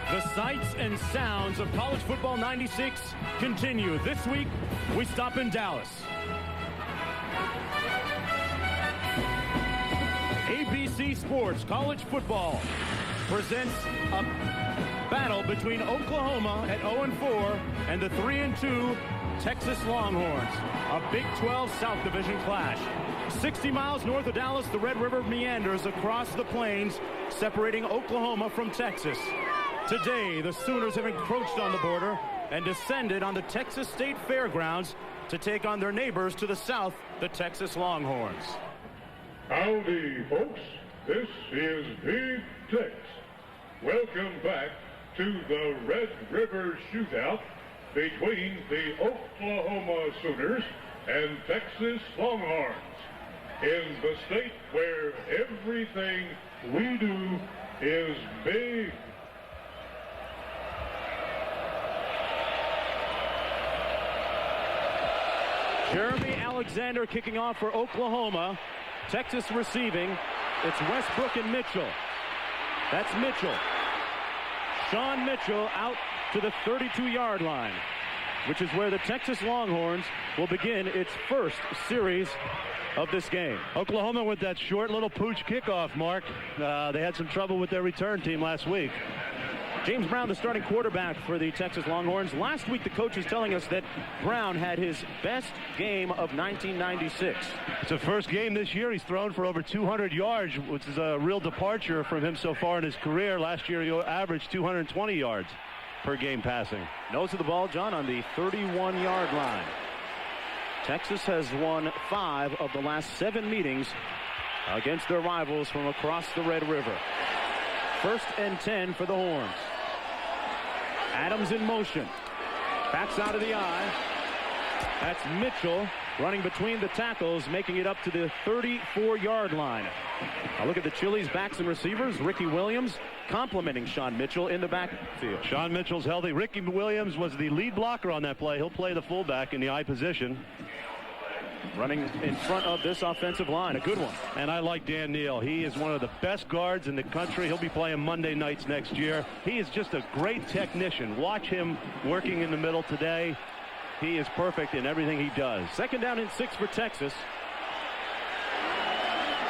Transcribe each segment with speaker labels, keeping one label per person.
Speaker 1: The sights and sounds of college football 96 continue. This week, we stop in Dallas. ABC Sports College Football presents a battle between Oklahoma at 0-4 and the 3-2 Texas Longhorns. A Big 12 South Division clash. 60 miles north of Dallas, the Red River meanders across the plains, separating Oklahoma from Texas. Today, the Sooners have encroached on the border and descended on the Texas State Fairgrounds to take on their neighbors to the south, the Texas Longhorns.
Speaker 2: Howdy, folks. This is Big Tex. Welcome back to the Red River Shootout between the Oklahoma Sooners and Texas Longhorns. In the state where everything we do is big.
Speaker 1: Jeremy Alexander kicking off for Oklahoma. Texas receiving. It's Westbrook and Mitchell. That's Mitchell. Sean Mitchell out to the 32-yard line, which is where the Texas Longhorns will begin its first series of this game.
Speaker 3: Oklahoma with that short little pooch kickoff, Mark. They had some trouble with their return team last week.
Speaker 1: James Brown, the starting quarterback for the Texas Longhorns. Last week, the coach is telling us that Brown had his best game of 1996.
Speaker 3: It's the first game this year. He's thrown for over 200 yards, which is a real departure from him so far in his career. Last year, he averaged 220 yards per game passing.
Speaker 1: Nose of the ball, John, on the 31-yard line. Texas has won 5 of the last 7 meetings against their rivals from across the Red River. 1st and 10 for the Horns. Adams in motion. Backs out of the eye. That's Mitchell running between the tackles, making it up to the 34-yard line. Now look at the Chili's backs and receivers. Ricky Williams complimenting Sean Mitchell in the backfield.
Speaker 3: Sean Mitchell's healthy. Ricky Williams was the lead blocker on that play. He'll play the fullback in the I position.
Speaker 1: Running in front of this offensive line. A good one.
Speaker 3: And I like Dan Neal. He is one of the best guards in the country. He'll be playing Monday nights next year. He is just a great technician. Watch him working in the middle today. He is perfect in everything he does.
Speaker 1: 2nd down and 6 for Texas.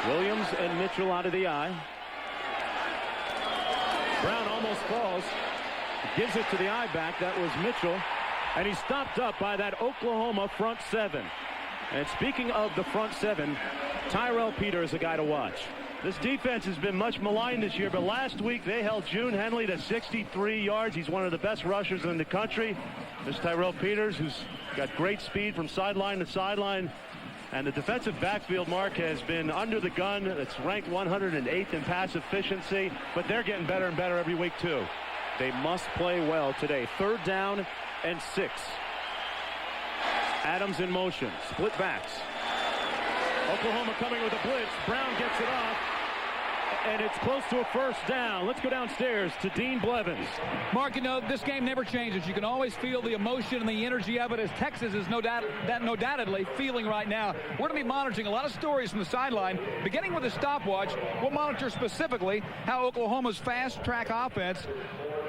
Speaker 1: Williams and Mitchell out of the eye. Brown almost falls. Gives it to the eye back. That was Mitchell. And he's stopped up by that Oklahoma front 7. And speaking of the front 7, Tyrell Peter is a guy to watch.
Speaker 3: This defense has been much maligned this year, but last week they held June Henley to 63 yards. He's one of the best rushers in the country. There's Tyrell Peters, who's got great speed from sideline to sideline. And the defensive backfield, Mark, has been under the gun. It's ranked 108th in pass efficiency, but they're getting better and better every week, too.
Speaker 1: They must play well today. 3rd down and 6. Adams in motion. Split backs. Oklahoma coming with a blitz. Brown gets it off. And it's close to a 1st down. Let's go downstairs to Dean Blevins.
Speaker 4: Mark, you know, this game never changes. You can always feel the emotion and the energy of it, as Texas is no doubtedly feeling right now. We're going to be monitoring a lot of stories from the sideline. Beginning with the stopwatch, we'll monitor specifically how Oklahoma's fast-track offense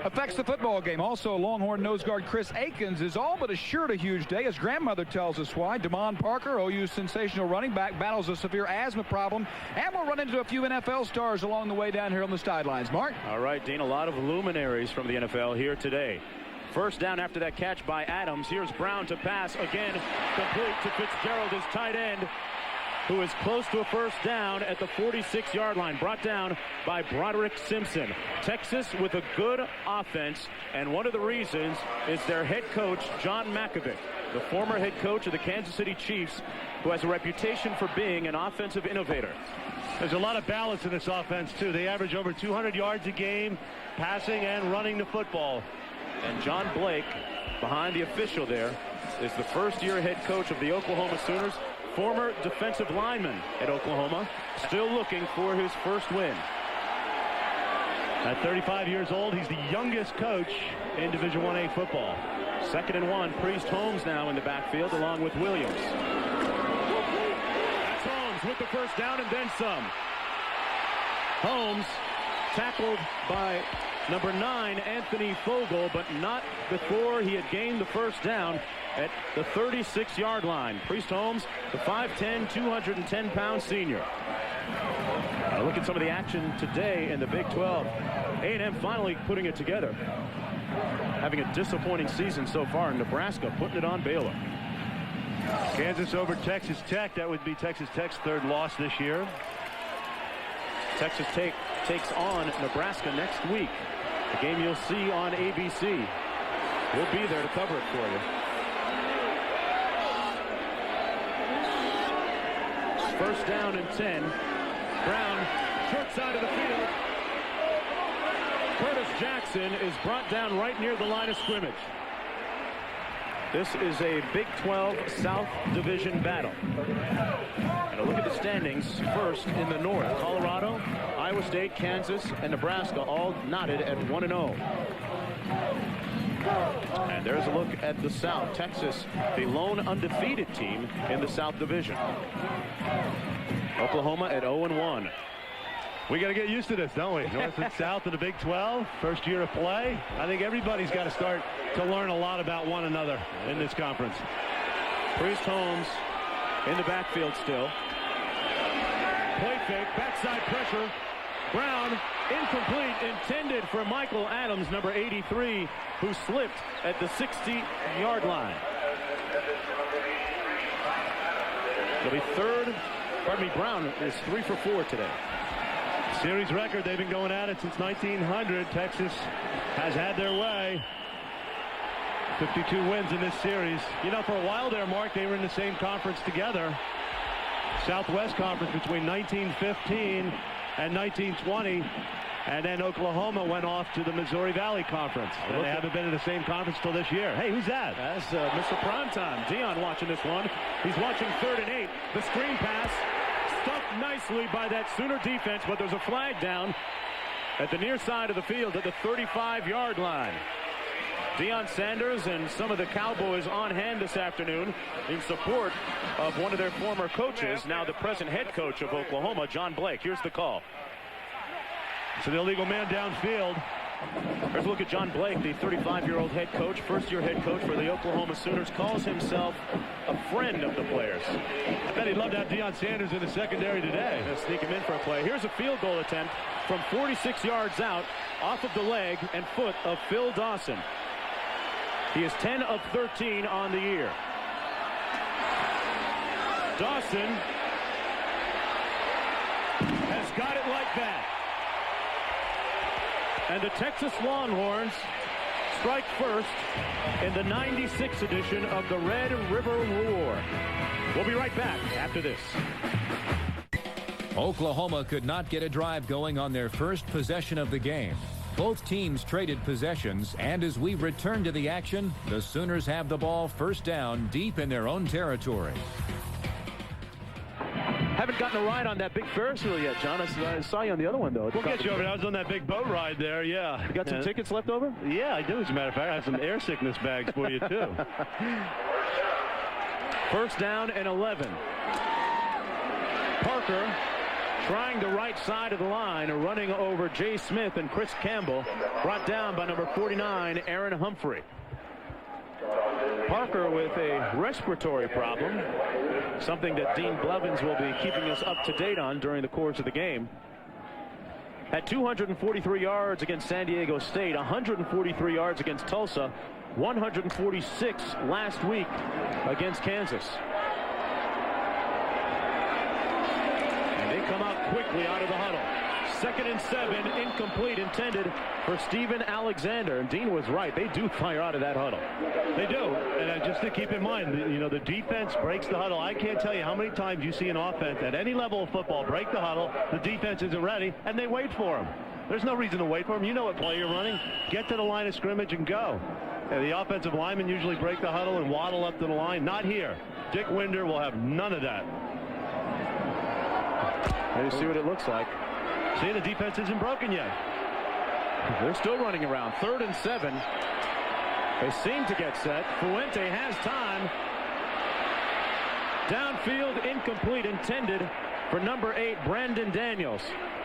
Speaker 4: affects the football game. Also, Longhorn nose guard Chris Akins is all but assured a huge day. His grandmother tells us why. Damon Parker, OU's sensational running back, battles a severe asthma problem. And we'll run into a few NFL stars along the way down here on the sidelines. Mark?
Speaker 1: All right, Dean, a lot of luminaries from the NFL here today. 1st down after that catch by Adams. Here's Brown to pass. Again, complete to Fitzgerald, his tight end, who is close to a 1st down at the 46-yard line. Brought down by Broderick Simpson. Texas with a good offense, and one of the reasons is their head coach, John Mackovic, the former head coach of the Kansas City Chiefs, who has a reputation for being an offensive innovator.
Speaker 3: There's a lot of balance in this offense, too. They average over 200 yards a game, passing and running the football.
Speaker 1: And John Blake, behind the official there, is the first-year head coach of the Oklahoma Sooners, former defensive lineman at Oklahoma, still looking for his first win.
Speaker 3: At 35 years old, he's the youngest coach in Division I-A football.
Speaker 1: 2nd and 1. Priest Holmes now in the backfield along with Williams. That's Holmes with the 1st down and then some. Holmes tackled by number 9, Anthony Fogel, but not before he had gained the first down at the 36-yard line. Priest Holmes, the 5'10", 210-pound senior. Look at some of the action today in the Big 12. A&M finally putting it together. Having a disappointing season so far in Nebraska, putting it on Baylor.
Speaker 3: Kansas over Texas Tech. That would be Texas Tech's third loss this year.
Speaker 1: Texas takes on Nebraska next week. A game you'll see on ABC. We'll be there to cover it for you. First down and 10. Brown, short side of the field. Curtis Jackson is brought down right near the line of scrimmage. This is a Big 12 South Division battle. And a look at the standings. First in the North, Colorado, Iowa State, Kansas, and Nebraska all knotted at 1-0. And there's a look at the South. Texas, the lone undefeated team in the South Division. Oklahoma at 0-1.
Speaker 3: We got to get used to this, don't we? North and South of the Big 12, first year of play. I think everybody's got to start to learn a lot about one another in this conference.
Speaker 1: Priest Holmes in the backfield still. Play fake, backside pressure. Brown, incomplete, intended for Michael Adams, number 83, who slipped at the 60-yard line. It'll be Brown is 3 for 4 today.
Speaker 3: Series record, they've been going at it since 1900. Texas has had their way. 52 wins in this series. You know, for a while there, Mark, they were in the same conference together. Southwest Conference between 1915 and 1920. And then Oklahoma went off to the Missouri Valley Conference. And they haven't been in the same conference till this year. Hey, who's that?
Speaker 1: That's Mr. Primetime. Dion watching this one. He's watching 3rd and 8. The screen pass. Stuffed nicely by that Sooner defense, but there's a flag down at the near side of the field at the 35-yard line. Deion Sanders and some of the Cowboys on hand this afternoon in support of one of their former coaches, now the present head coach of Oklahoma, John Blake. Here's the call.
Speaker 3: It's an illegal man downfield.
Speaker 1: Here's a look at John Blake, the 35-year-old head coach, first-year head coach for the Oklahoma Sooners, calls himself a friend of the players.
Speaker 3: I bet he'd love to have Deion Sanders in the secondary today.
Speaker 1: Gonna sneak him in for a play. Here's a field goal attempt from 46 yards out, off of the leg and foot of Phil Dawson. He is 10 of 13 on the year. Dawson has got it like that. And the Texas Longhorns strike first in the 96th edition of the Red River War. We'll be right back after this.
Speaker 5: Oklahoma could not get a drive going on their first possession of the game. Both teams traded possessions, and as we return to the action, the Sooners have the ball first down deep in their own territory.
Speaker 1: Haven't gotten a ride on that big Ferris wheel yet, John. I saw you on the other one, though.
Speaker 3: We'll get you over. I was on that big boat ride there, yeah.
Speaker 1: You got some tickets left over?
Speaker 3: Yeah, I do, as a matter of fact. I have some air sickness bags for you, too.
Speaker 1: First down and 11. Parker trying the right side of the line, running over Jay Smith and Chris Campbell. Brought down by number 49, Aaron Humphrey. Parker with a respiratory problem, something that Dean Blevins will be keeping us up to date on during the course of the game. Had 243 yards against San Diego State, 143 yards against Tulsa, 146 last week against Kansas. And they come out quickly out of the huddle. 2nd and 7, incomplete, intended for Steven Alexander. And Dean was right. They do fire out of that huddle.
Speaker 3: They do. And just to keep in mind, you know, the defense breaks the huddle. I can't tell you how many times you see an offense at any level of football break the huddle, the defense isn't ready, and they wait for them. There's no reason to wait for them. You know what play you're running. Get to the line of scrimmage and go. And the offensive linemen usually break the huddle and waddle up to the line. Not here. Dick Winder will have none of that.
Speaker 1: Let's see what it looks like.
Speaker 3: See, the defense isn't broken yet.
Speaker 1: They're still running around. 3rd and 7. They seem to get set. Fuente has time. Downfield, incomplete, intended for number 8, Brandon Daniels.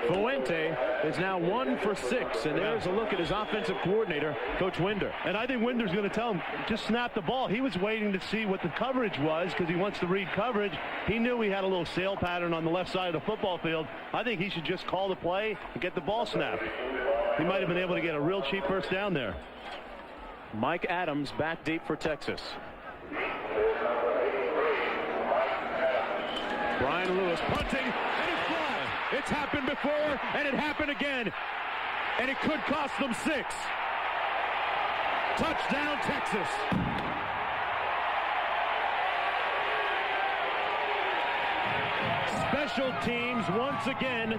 Speaker 1: Fuente is now 1 for 6, and there's a look at his offensive coordinator, Coach Winder.
Speaker 3: And I think Winder's going to tell him, just snap the ball. He was waiting to see what the coverage was because he wants to read coverage. He knew he had a little sail pattern on the left side of the football field. I think he should just call the play and get the ball snapped. He might have been able to get a real cheap first down there.
Speaker 1: Mike Adams back deep for Texas. Brian Lewis punting, and it's blocked. It's happened before, and it happened again. And it could cost them 6. Touchdown, Texas. Special teams, once again,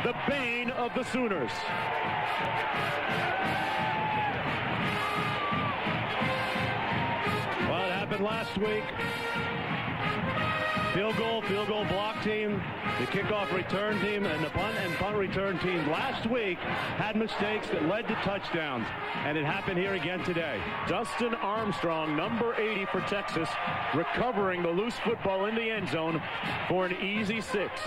Speaker 1: the bane of the Sooners.
Speaker 3: Well, it happened last week. Field goal block team, the kickoff return team, and the punt return team last week had mistakes that led to touchdowns, and it happened here again today.
Speaker 1: Dustin Armstrong, number 80 for Texas, recovering the loose football in the end zone for an easy 6.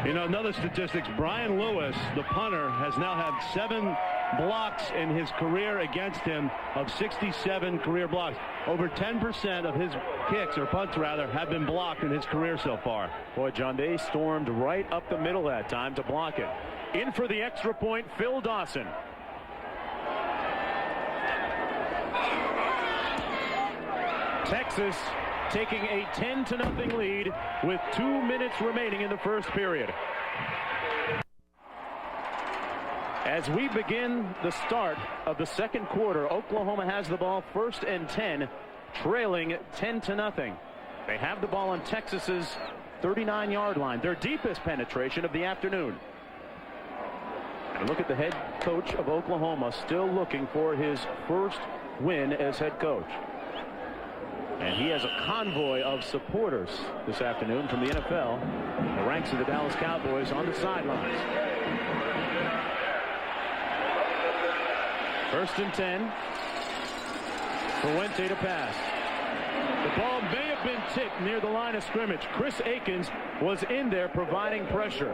Speaker 3: You know, another statistics, Brian Lewis, the punter, has now had 7 blocks in his career against him of 67 career blocks. Over 10% of his kicks, or punts rather, have been blocked in his career so far.
Speaker 1: Boy, John, they stormed right up the middle that time to block it. In for the extra point, Phil Dawson. Texas taking a 10-0 lead with 2 minutes remaining in the first period. As we begin the start of the second quarter, Oklahoma has the ball 1st and 10, trailing 10-0. They have the ball on Texas's 39-yard line, their deepest penetration of the afternoon. And look at the head coach of Oklahoma, still looking for his first win as head coach. And he has a convoy of supporters this afternoon from the NFL, the ranks of the Dallas Cowboys on the sidelines. 1st and 10. Fuente to pass. The ball may have been tipped near the line of scrimmage. Chris Akins was in there providing pressure.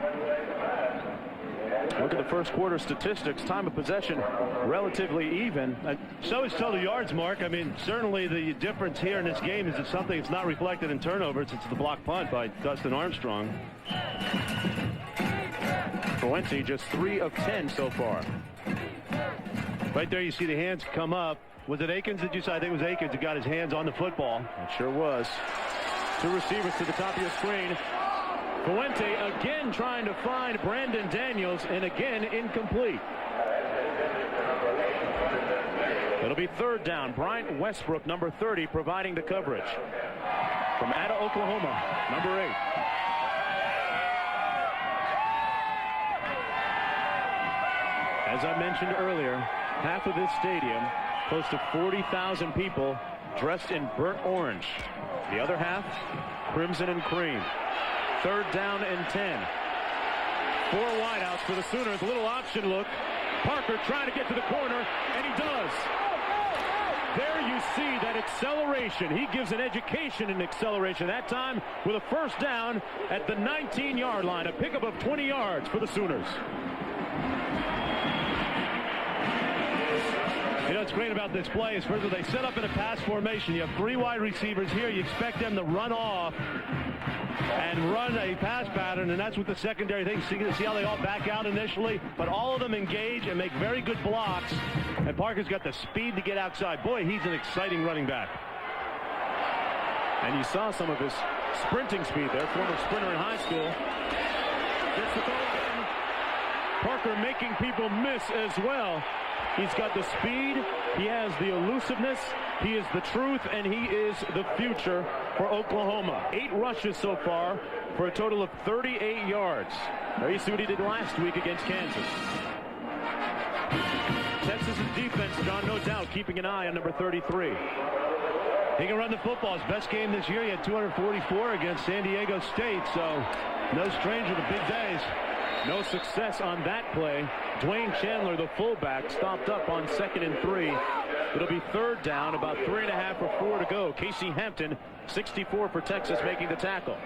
Speaker 1: Look at the first quarter statistics. Time of possession relatively even.
Speaker 3: So is total yards, Mark. I mean, certainly the difference here in this game is that something that's not reflected in turnovers. It's the block punt by Dustin Armstrong.
Speaker 1: Fuente just 3 of 10 so far.
Speaker 3: Right there you see the hands come up. Was it Akins that you said? I think it was Akins who got his hands on the football.
Speaker 1: It sure was. 2 receivers to the top of your screen. Fuente again trying to find Brandon Daniels, and again incomplete. It'll be 3rd down. Bryant Westbrook, number 30, providing the coverage. From Ada, Oklahoma, number 8. As I mentioned earlier, half of this stadium, close to 40,000 people dressed in burnt orange. The other half, crimson and cream. 3rd down and 10. 4 wideouts for the Sooners. A little option look. Parker trying to get to the corner, and he does. There you see that acceleration. He gives an education in acceleration that time with a first down at the 19-yard line. A pickup of 20 yards for the Sooners.
Speaker 3: You know what's great about this play is, first of all, they set up in a pass formation. You have 3 wide receivers here. You expect them to run off and run a pass pattern, and that's what the secondary thinks. See how they all back out initially? But all of them engage and make very good blocks, and Parker's got the speed to get outside. Boy, he's an exciting running back.
Speaker 1: And you saw some of his sprinting speed there, former sprinter in high school. Gets the ball in. Parker making people miss as well. He's got the speed, he has the elusiveness, he is the truth, and he is the future for Oklahoma. 8 rushes so far for a total of 38 yards. There you see what he did last week against Kansas. Texas's defense, John, no doubt, keeping an eye on number 33.
Speaker 3: He can run the football. His best game this year, he had 244 against San Diego State, so no stranger to big days.
Speaker 1: No success on that play. Dwayne Chandler, the fullback, stopped up on 2nd and 3. It'll be 3rd down, about 3.5 or 4 to go. Casey Hampton, 64 for Texas, making the tackle.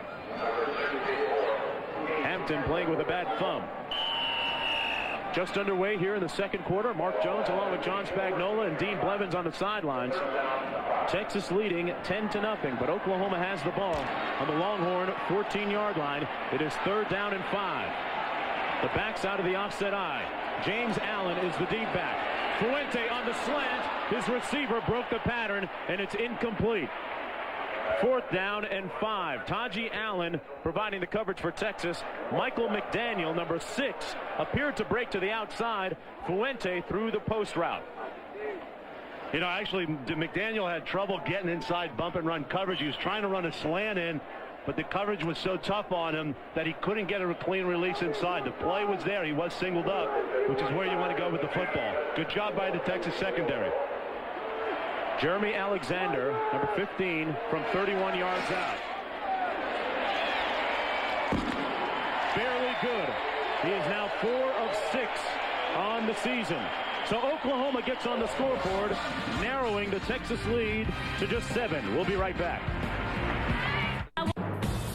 Speaker 1: Hampton playing with a bad thumb. Just underway here in the second quarter. Mark Jones along with John Spagnola and Dean Blevins on the sidelines. Texas leading 10-0, but Oklahoma has the ball on the Longhorn 14-yard line. It is 3rd down and 5. The backside of the offset eye. James Allen is the deep back. Fuente on the slant. His receiver broke the pattern, and it's incomplete. 4th down and 5. Taji Allen providing the coverage for Texas. Michael McDaniel, number 6, appeared to break to the outside. Fuente threw the post route.
Speaker 3: You know, actually, McDaniel had trouble getting inside bump and run coverage. He was trying to run a slant in, but the coverage was so tough on him that he couldn't get a clean release inside. The play was there. He was singled up, which is where you want to go with the football. Good job by the Texas secondary.
Speaker 1: Jeremy Alexander, number 15, from 31 yards out. Barely good. He is now 4 of 6 on the season. So Oklahoma gets on the scoreboard, narrowing the Texas lead to just 7. We'll be right back.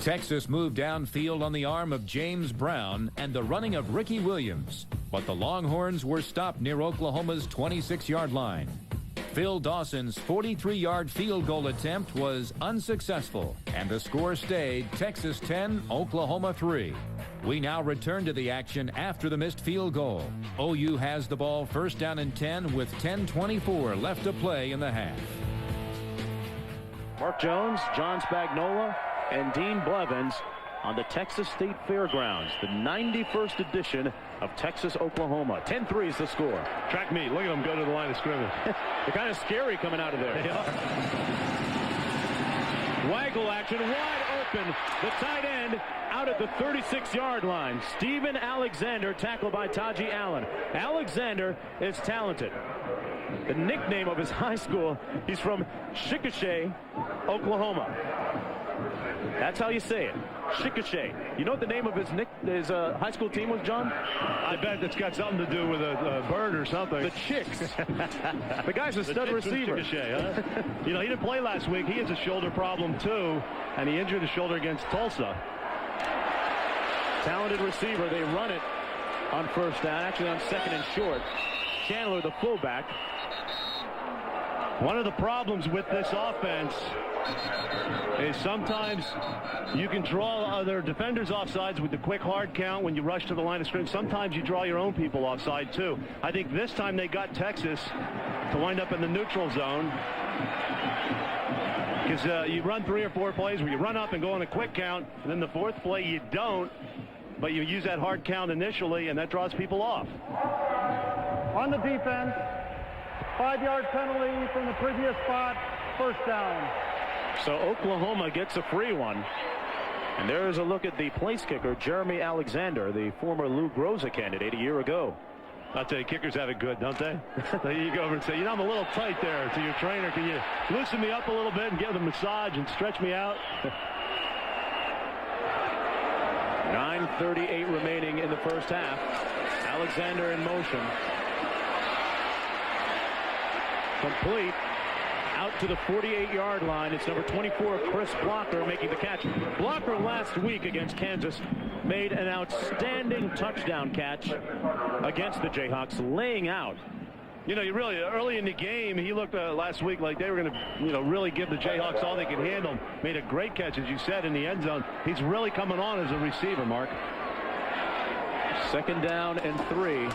Speaker 5: Texas moved downfield on the arm of James Brown and the running of Ricky Williams, but the Longhorns were stopped near Oklahoma's 26-yard line. Phil Dawson's 43-yard field goal attempt was unsuccessful, and the score stayed Texas 10, Oklahoma 3. We now return to the action after the missed field goal. OU has the ball 1st down and 10 with 10:24 left to play in the half.
Speaker 1: Mark Jones, John Spagnola, and Dean Blevins on the Texas State Fairgrounds, the 91st edition of Texas, Oklahoma. 10-3 is the score.
Speaker 3: Track meet. Look at them go to the line of scrimmage.
Speaker 1: They're kind of scary coming out of there.
Speaker 3: Yeah.
Speaker 1: Waggle action, wide open. The tight end out at the 36-yard line. Steven Alexander tackled by Taji Allen. Alexander is talented. The nickname of his high school, he's from Chickasha, Oklahoma. That's how you say it. Chickasha. You know what the name of his high school team was, John?
Speaker 3: I bet it's got something to do with a bird or something.
Speaker 1: The Chicks. The guy's a stud receiver.
Speaker 3: Chickasha, huh? You know, he didn't play last week. He has a shoulder problem, too, and he injured his shoulder against Tulsa.
Speaker 1: Talented receiver. They run it on 1st down, actually on 2nd and short. Chandler, the fullback.
Speaker 3: One of the problems with this offense is sometimes you can draw other defenders offsides with the quick hard count when you rush to the line of scrimmage. Sometimes you draw your own people offside too. I think this time they got Texas to wind up in the neutral zone because you run 3 or 4 plays where you run up and go on a quick count, and then the 4th play you don't, but you use that hard count initially, and that draws people off.
Speaker 6: On the defense, 5-yard penalty from the previous spot, 1st down.
Speaker 1: So Oklahoma gets a free one. And there's a look at the place kicker, Jeremy Alexander, the former Lou Groza candidate a year ago.
Speaker 3: I'll tell you, kickers have it good, don't they? You go over and say, you know, I'm a little tight there to your trainer. Can you loosen me up a little bit and give a massage and stretch me out?
Speaker 1: 9:38 remaining in the first half. Alexander in motion. Complete. Out to the 48-yard line. It's number 24, Chris Blocker, making the catch. Blocker last week against Kansas made an outstanding touchdown catch against the Jayhawks, laying out.
Speaker 3: You know, you really early in the game, he looked last week like they were going to, you know, really give the Jayhawks all they could handle. Made a great catch, as you said, in the end zone. He's really coming on as a receiver, Mark.
Speaker 1: 2nd down and 3.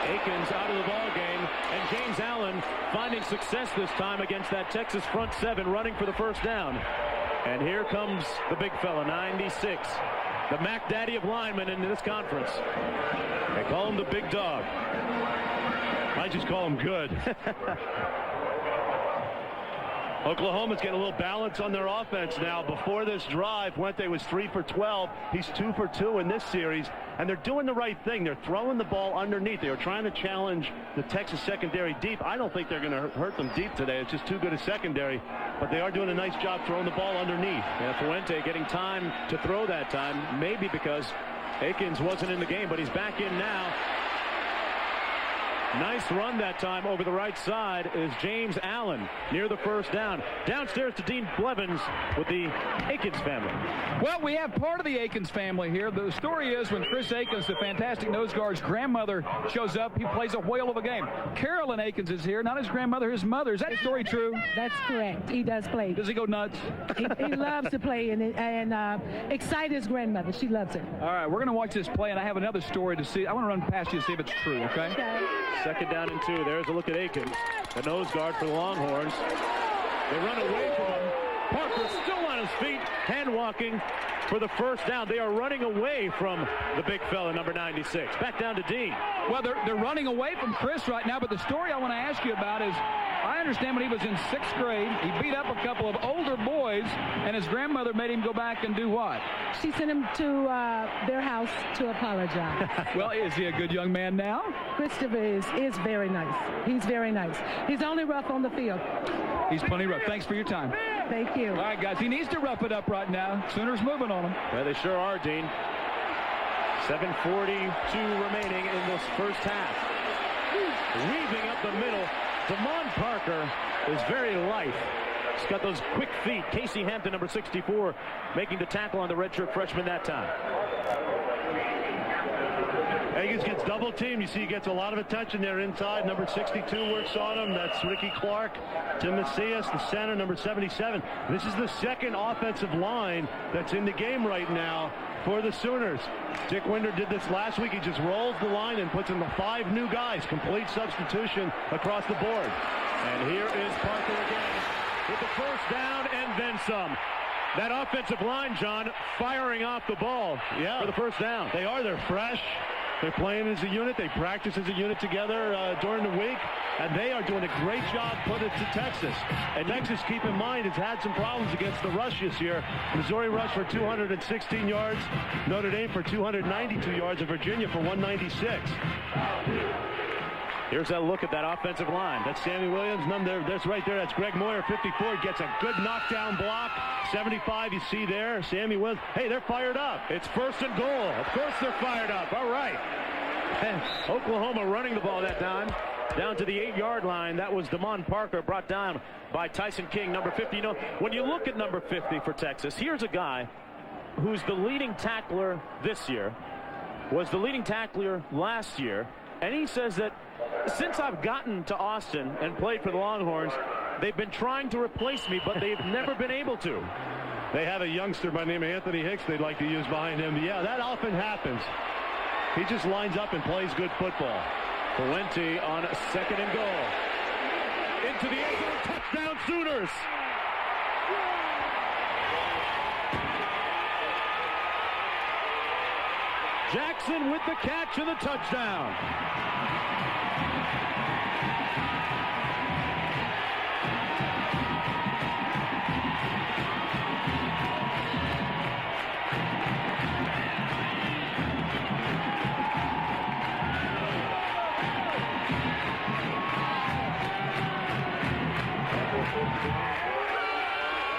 Speaker 1: Akins out of the ball game, and James Allen finding success this time against that Texas front 7, running for the 1st down. And here comes the big fella, 96, the Mac Daddy of linemen in this conference. They call him the big dog.
Speaker 3: I just call him good. Oklahoma's getting a little balance on their offense now. Before this drive, Fuente was 3 for 12. He's 2 for 2 in this series, and they're doing the right thing. They're throwing the ball underneath. They are trying to challenge the Texas secondary deep. I don't think they're going to hurt them deep today. It's just too good a secondary, but they are doing a nice job throwing the ball underneath.
Speaker 1: Yeah, Fuente getting time to throw that time, maybe because Akins wasn't in the game, but he's back in now. Nice run that time over the right side is James Allen near the first down. Downstairs to Dean Blevins with the Akins family.
Speaker 4: Well, we have part of the Akins family here. The story is when Chris Akins, the fantastic nose guard's grandmother, shows up, he plays a whale of a game. Carolyn Akins is here, not his grandmother, his mother. Is that story true?
Speaker 7: That's correct. He does play.
Speaker 4: Does he go nuts?
Speaker 7: He loves to play and excite his grandmother. She loves it.
Speaker 4: All right, we're going to watch this play, and I have another story to see. I want to run past you to see if it's true, okay?
Speaker 1: Second down and 2. There's a look at Akins, the nose guard for the Longhorns. They run away from him. Parker still on his feet, hand walking for the first down. They are running away from the big fella, number 96. Back down to Dean.
Speaker 4: Well, they're running away from Chris right now, but the story I want to ask you about is, I understand when he was in 6th grade, he beat up a couple of older boys, and his grandmother made him go back and do what?
Speaker 7: She sent him to their house to apologize.
Speaker 4: Well, is he a good young man now?
Speaker 7: Christopher is very nice. He's very nice. He's only rough on the field.
Speaker 4: He's plenty rough. Thanks for your time.
Speaker 7: Thank you.
Speaker 4: All right, guys, he needs to rough it up right now. Sooners moving on him.
Speaker 1: Yeah, they sure are, Dean. 7:42 remaining in this first half. Weaving up the middle. Damon Parker is very lithe. He's got those quick feet. Casey Hampton, number 64, making the tackle on the redshirt freshman that time.
Speaker 3: Akins gets double teamed. You see he gets a lot of attention there inside. Number 62 works on him. That's Ricky Clark. Tim Macias, the center, number 77. This is the second offensive line that's in the game right now for the Sooners. Dick Winder did this last week. He just rolls the line and puts in the 5 new guys. Complete substitution across the board.
Speaker 1: And here is Parker again with the first down and then some. That offensive line, John, firing off the ball for the first down.
Speaker 3: They are. They're fresh. They're playing as a unit. They practice as a unit together during the week. And they are doing a great job putting it to Texas. And Texas, keep in mind, has had some problems against the rush this year. Missouri rushed for 216 yards. Notre Dame for 292 yards. And Virginia for 196.
Speaker 1: Here's a look at that offensive line.
Speaker 3: That's Sammy Williams. That's right there. That's Greg Moyer, 54. Gets a good knockdown block. 75, you see there. Sammy Williams. Hey, they're fired up.
Speaker 1: It's first and goal. Of course they're fired up. All right. And Oklahoma running the ball that time. Down to the 8-yard line. That was Damon Parker, brought down by Tyson King, number 50. You know, when you look at number 50 for Texas, here's a guy who's the leading tackler this year, was the leading tackler last year, and he says that since I've gotten to Austin and played for the Longhorns, they've been trying to replace me, but they've never been able to.
Speaker 3: They have a youngster by the name of Anthony Hicks they'd like to use behind him. Yeah, that often happens. He just lines up and plays good football.
Speaker 1: Valenti on second and goal. Into the end zone. Touchdown Sooners. Jackson with the catch and the touchdown.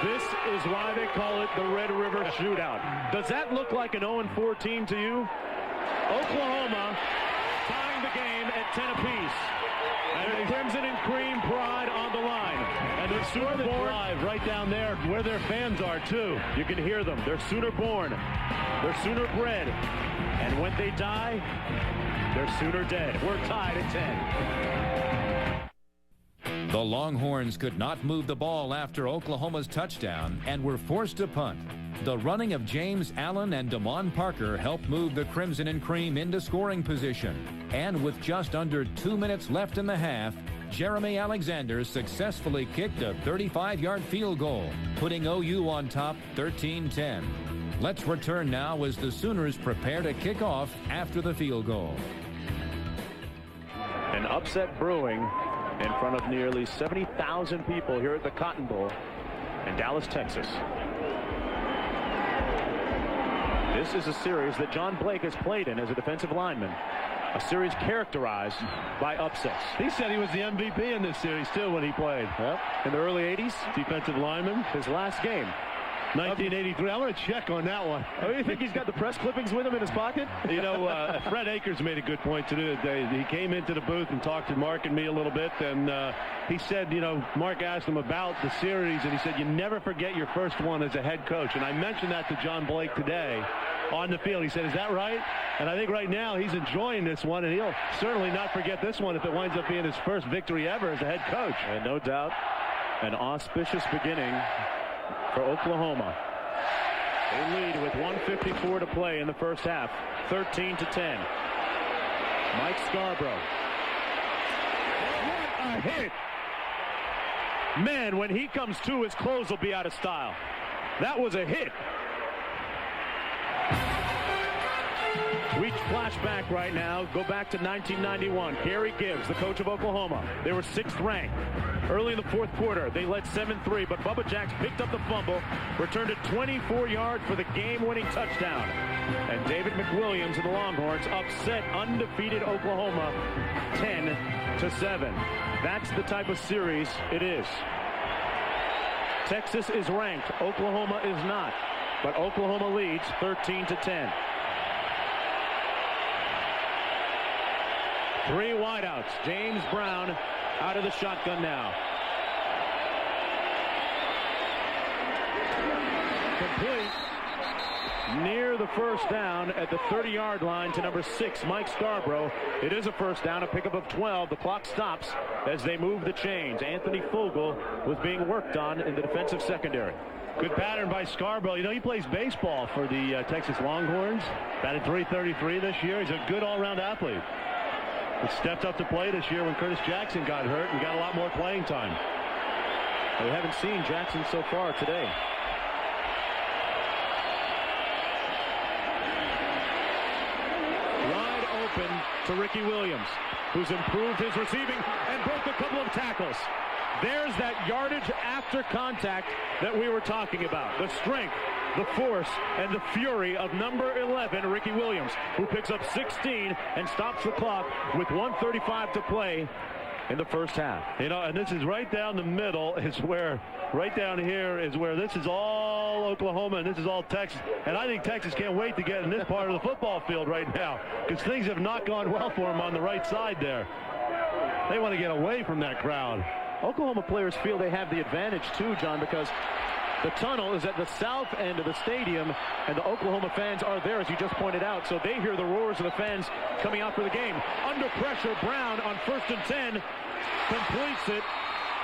Speaker 1: This is why they call it the Red River Shootout. Does that look like an 0-4 team to you? Oklahoma tying the game at 10 apiece. And the Crimson and Cream pride on the line. And they're Sooner born.
Speaker 3: Right down there where their fans are, too.
Speaker 1: You can hear them. They're Sooner born. They're Sooner bred. And when they die, they're Sooner dead. We're tied at 10.
Speaker 5: The Longhorns could not move the ball after Oklahoma's touchdown and were forced to punt. The running of James Allen and Damon Parker helped move the Crimson and Cream into scoring position. And with just under 2 minutes left in the half, Jeremy Alexander successfully kicked a 35-yard field goal, putting OU on top 13-10. Let's return now as the Sooners prepare to kick off after the field goal.
Speaker 1: An upset brewing in front of nearly 70,000 people here at the Cotton Bowl in Dallas, Texas. This is a series that John Blake has played in as a defensive lineman. A series characterized by upsets.
Speaker 3: He said he was the MVP in this series, too, when he played.
Speaker 1: Yep. In the early 80s.
Speaker 3: Defensive lineman.
Speaker 1: His last game.
Speaker 3: 1983. I'm going to check on that one.
Speaker 1: Oh, you think he's got the press clippings with him in his pocket?
Speaker 3: You know, Fred Akers made a good point today. He came into the booth and talked to Mark and me a little bit, and he said, you know, Mark asked him about the series, and he said, you never forget your first one as a head coach. And I mentioned that to John Blake today on the field. He said, is that right? And I think right now he's enjoying this one, and he'll certainly not forget this one if it winds up being his first victory ever as a head coach.
Speaker 1: And no doubt, an auspicious beginning for Oklahoma. They lead with 1:54 to play in the first half, 13-10. Mike Scarborough. What a hit! Man, when he comes to, his clothes will be out of style. That was a hit. We flash back right now. Go back to 1991. Gary Gibbs, the coach of Oklahoma. They were 6th ranked. Early in the fourth quarter, they led 7-3, but Bubba Jacks picked up the fumble, returned it 24 yards for the game-winning touchdown. And David McWilliams and the Longhorns upset undefeated Oklahoma 10-7. That's the type of series it is. Texas is ranked. Oklahoma is not. But Oklahoma leads 13-10. 3 wideouts. James Brown out of the shotgun now. Complete near the first down at the 30-yard line to number 6, Mike Scarborough. It is a first down, a pickup of 12. The clock stops as they move the chains. Anthony Fogel was being worked on in the defensive secondary.
Speaker 3: Good pattern by Scarborough. You know, he plays baseball for the Texas Longhorns. Batted .333 this year. He's a good all-around athlete. He stepped up to play this year when Curtis Jackson got hurt and got a lot more playing time.
Speaker 1: We haven't seen Jackson so far today. Wide open to Ricky Williams, who's improved his receiving and broke a couple of tackles. There's that yardage after contact that we were talking about. The strength, the force, and the fury of number 11, Ricky Williams, who picks up 16 and stops the clock with 1:35 to play in the first half.
Speaker 3: You know, and this is right down the middle is where, right down here is where this is all Oklahoma and this is all Texas. And I think Texas can't wait to get in this part of the football field right now because things have not gone well for them on the right side there. They want to get away from that crowd.
Speaker 1: Oklahoma players feel they have the advantage too, John, because the tunnel is at the south end of the stadium, and the Oklahoma fans are there, as you just pointed out, so they hear the roars of the fans coming out for the game. Under pressure, Brown on 1st and 10, completes it,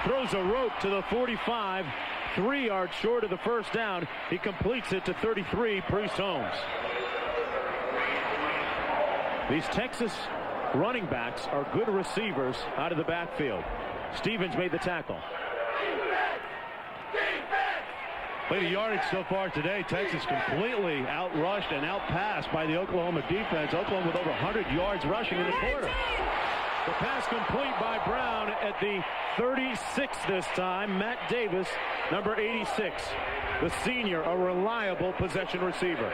Speaker 1: throws a rope to the 45, 3 yards short of the first down. He completes it to 33, Priest Holmes. These Texas running backs are good receivers out of the backfield. Stevens made the tackle.
Speaker 3: Look at the yardage so far today. Texas completely outrushed and outpassed by the Oklahoma defense. Oklahoma with over 100 yards rushing in the quarter.
Speaker 1: The pass complete by Brown at the 36 this time. Matt Davis, number 86. The senior, a reliable possession receiver.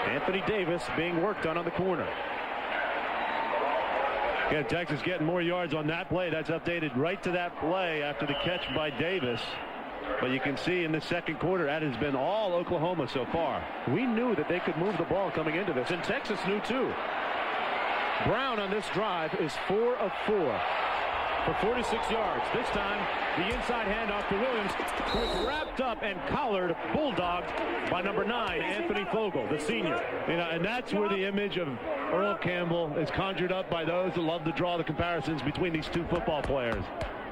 Speaker 1: Anthony Davis being worked on the corner.
Speaker 3: Yeah, Texas getting more yards on that play. That's updated right to that play after the catch by Davis. But you can see in the second quarter, that has been all Oklahoma so far.
Speaker 1: We knew that they could move the ball coming into this, and Texas knew too. Brown on this drive is 4 of 4 for 46 yards. This time, the inside handoff to Williams, who is wrapped up and collared, bulldogged by number 9, Anthony Fogel, the senior.
Speaker 3: You know, and that's where the image of Earl Campbell is conjured up by those that love to draw the comparisons between these two football players.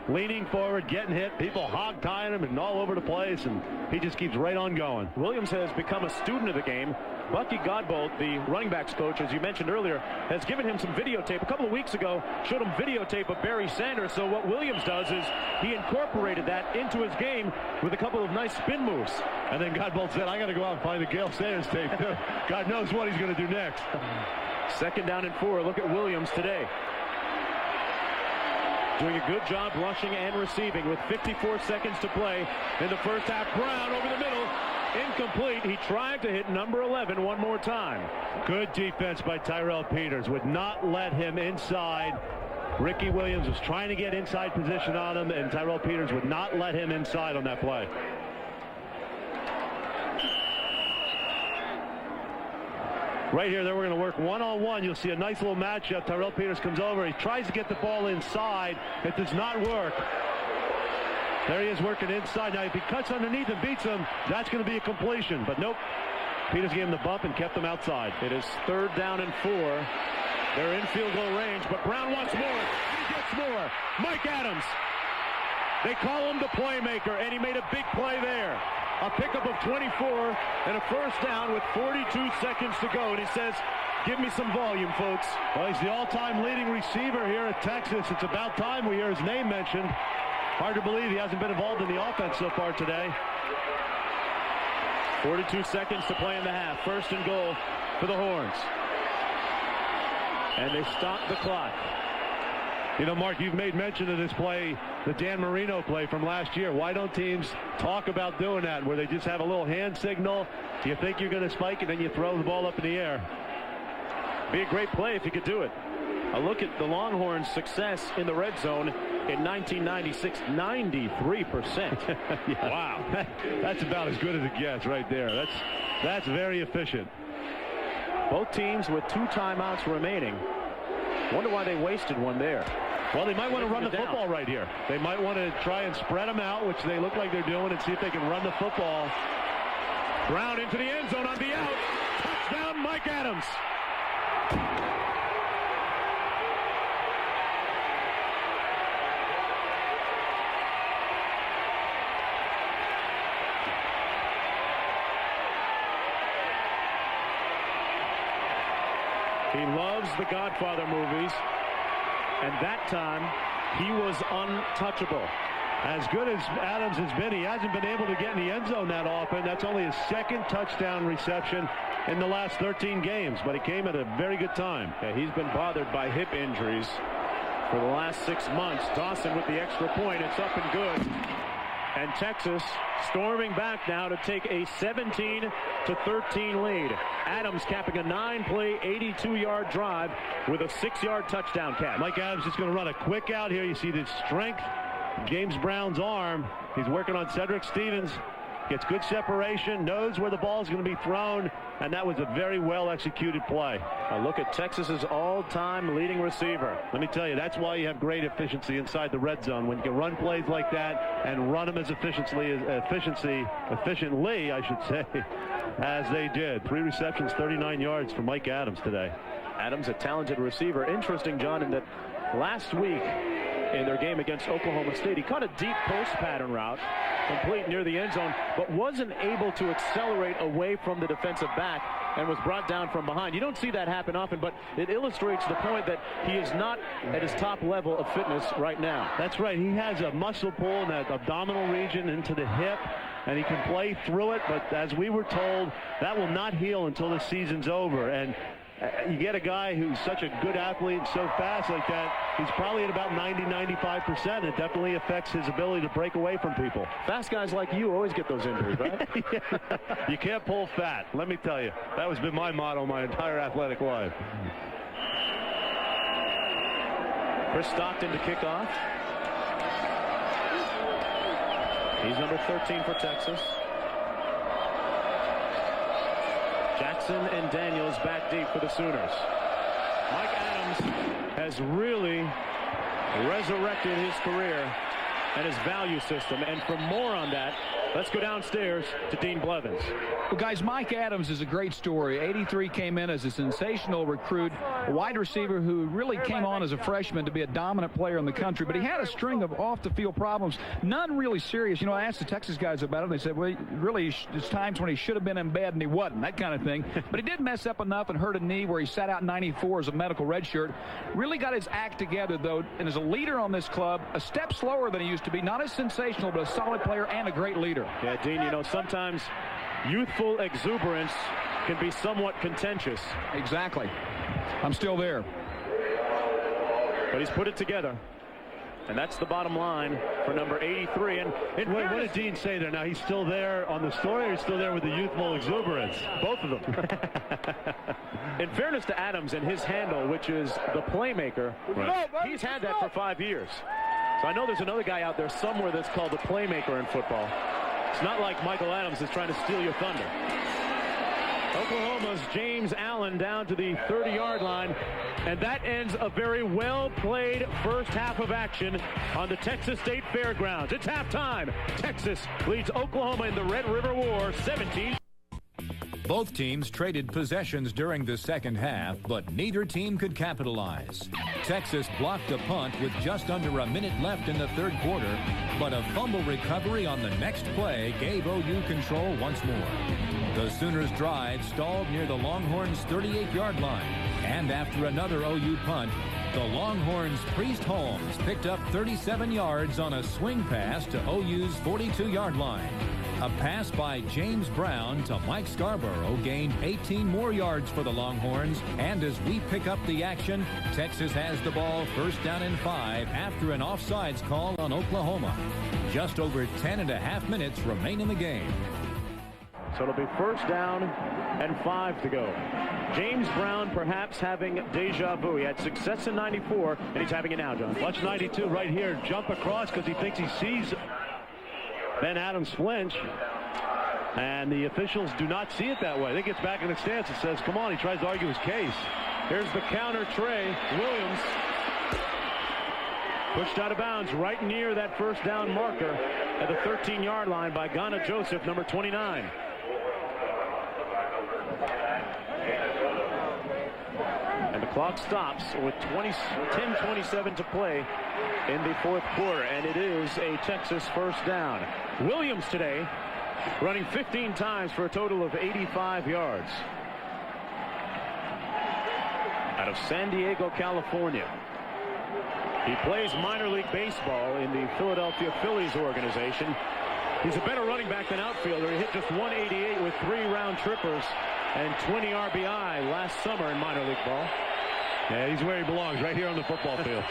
Speaker 3: Leaning forward, getting hit, people hog-tying him and all over the place, and he just keeps right on going.
Speaker 1: Williams has become a student of the game. Bucky Godbolt, the running backs coach, as you mentioned earlier, has given him some videotape. A couple of weeks ago, showed him videotape of Barry Sanders. So what Williams does is he incorporated that into his game with a couple of nice spin moves.
Speaker 3: And then Godbolt said, I got to go out and find the Gale Sanders tape. God knows what he's going to do next.
Speaker 1: 2nd down and 4. Look at Williams today. Doing a good job rushing and receiving with 54 seconds to play in the first half. Brown over the middle. Incomplete. He tried to hit number 11 one more time.
Speaker 3: Good defense by Tyrell Peters. Would not let him inside. Ricky Williams was trying to get inside position on him, and Tyrell Peters would not let him inside on that play. Right here, we're going to work one-on-one. You'll see a nice little matchup. Tyrell Peters comes over. He tries to get the ball inside. It does not work. There he is working inside. Now, if he cuts underneath and beats him, that's going to be a completion. But nope. Peters gave him the bump and kept him outside.
Speaker 1: It is 3rd down and 4. They're in field goal range, but Brown wants more. He gets more. Mike Adams. They call him the playmaker, and he made a big play there. A pickup of 24 and a first down with 42 seconds to go. And he says, give me some volume, folks.
Speaker 3: Well, he's the all-time leading receiver here at Texas. It's about time we hear his name mentioned. Hard to believe he hasn't been involved in the offense so far today.
Speaker 1: 42 seconds to play in the half. 1st and goal for the Horns. And they stop the clock.
Speaker 3: You know, Mark, you've made mention of this play, the Dan Marino play from last year. Why don't teams talk about doing that, where they just have a little hand signal? You think you're going to spike, and then you throw the ball up in the air.
Speaker 1: Be a great play if you could do it. A look at the Longhorns' success in the red zone in 1996, 93%.
Speaker 3: Yeah. Wow. That's about as good as it gets right there. That's very efficient.
Speaker 1: Both teams with 2 timeouts remaining. Wonder why they wasted one there.
Speaker 3: Well, they might want to run the football right here. They might want to try and spread them out, which they look like they're doing, and see if they can run the football.
Speaker 1: Brown into the end zone on the out. Touchdown, Mike Adams. He loves the Godfather movies, and that time he was untouchable.
Speaker 3: As good as Adams has been, he hasn't been able to get in the end zone that often. That's only his 2nd touchdown reception in the last 13 games, but it came at a very good time.
Speaker 1: Yeah, he's been bothered by hip injuries for the last 6 months. Dawson with the extra point. It's up and good. And Texas storming back now to take a 17-13 lead. Adams capping a 9-play, 82-yard drive with a 6-yard touchdown catch.
Speaker 3: Mike Adams is going to run a quick out here. You see the strength, James Brown's arm. He's working on Cedric Stevens. Gets good separation, knows where the ball is going to be thrown, and that was a very well-executed play.
Speaker 1: A look at Texas's all-time leading receiver.
Speaker 3: Let me tell you, that's why you have great efficiency inside the red zone. When you can run plays like that and run them as efficiently, I should say, as they did. 3 receptions, 39 yards for Mike Adams today.
Speaker 1: Adams, a talented receiver. Interesting, John, in that last week in their game against Oklahoma State, he caught a deep post pattern route, complete near the end zone, but wasn't able to accelerate away from the defensive back and was brought down from behind. You don't see that happen often, but it illustrates the point that he is not at his top level of fitness right now.
Speaker 3: That's right. He has a muscle pull in that abdominal region into the hip, and he can play through it, but as we were told, that will not heal until the season's over. And you get a guy who's such a good athlete and so fast like that, he's probably at about 90-95%. It definitely affects his ability to break away from people.
Speaker 1: Fast guys like you always get those injuries, right?
Speaker 3: Yeah. You can't pull fat, let me tell you. That has been my motto my entire athletic life.
Speaker 1: Chris Stockton to kick off. He's number 13 for Texas. Jackson and Daniels back deep for the Sooners. Mike Adams has really resurrected his career and his value system. And for more on that, let's go downstairs to Dean Blevins.
Speaker 4: Well, guys, Mike Adams is a great story. 83 came in as a sensational recruit, a wide receiver who really came on as a freshman to be a dominant player in the country. But he had a string of off-the-field problems, none really serious. You know, I asked the Texas guys about it, and they said, well, really, there's times when he should have been in bed and he wasn't, that kind of thing. But he did mess up enough and hurt a knee where he sat out in 94 as a medical redshirt. Really got his act together, though, and as a leader on this club, a step slower than he used to be. Not as sensational, but a solid player and a great leader.
Speaker 1: Yeah, Dean, you know, sometimes youthful exuberance can be somewhat contentious.
Speaker 4: Exactly. I'm still there.
Speaker 1: But he's put it together. And that's the bottom line for number 83. And
Speaker 3: what did Dean say there? Now, he's still there on the story, or he's still there with the youthful exuberance?
Speaker 1: Both of them. In fairness to Adams and his handle, which is the playmaker, right, he's had that for 5 years. So I know there's another guy out there somewhere that's called the playmaker in football. It's not like Michael Adams is trying to steal your thunder. Oklahoma's James Allen down to the 30-yard line. And that ends a very well-played first half of action on the Texas State Fairgrounds. It's halftime. Texas leads Oklahoma in the Red River War 17.
Speaker 5: Both teams traded possessions during the second half, but neither team could capitalize. Texas blocked a punt with just under a minute left in the third quarter, but a fumble recovery on the next play gave OU control once more. The Sooners' drive stalled near the Longhorns' 38-yard line, and after another OU punt, the Longhorns' Priest Holmes picked up 37 yards on a swing pass to OU's 42-yard line. A pass by James Brown to Mike Scarborough gained 18 more yards for the Longhorns. And as we pick up the action, Texas has the ball first down and 5 after an offsides call on Oklahoma. Just over 10.5 minutes remain in the game.
Speaker 1: So it'll be first down and 5 to go. James Brown perhaps having deja vu. He had success in 94, and he's having it now, John.
Speaker 3: Watch 92 right here. Jump across because he thinks he sees Ben Adams flinch, and the officials do not see it that way. They gets back in the stance and says, come on. He tries to argue his case.
Speaker 1: Here's the counter Trey Williams. Pushed out of bounds right near that first down marker at the 13-yard line by Ghana Joseph, number 29. And the clock stops with 10:27 to play in the fourth quarter, and it is a Texas first down. Williams today running 15 times for a total of 85 yards. Out of San Diego, California. He plays minor league baseball in the Philadelphia Phillies organization. He's a better running back than outfielder. He hit just 188 with 3 round trippers and 20 RBI last summer in minor league ball.
Speaker 3: Yeah, he's where he belongs, right here on the football field.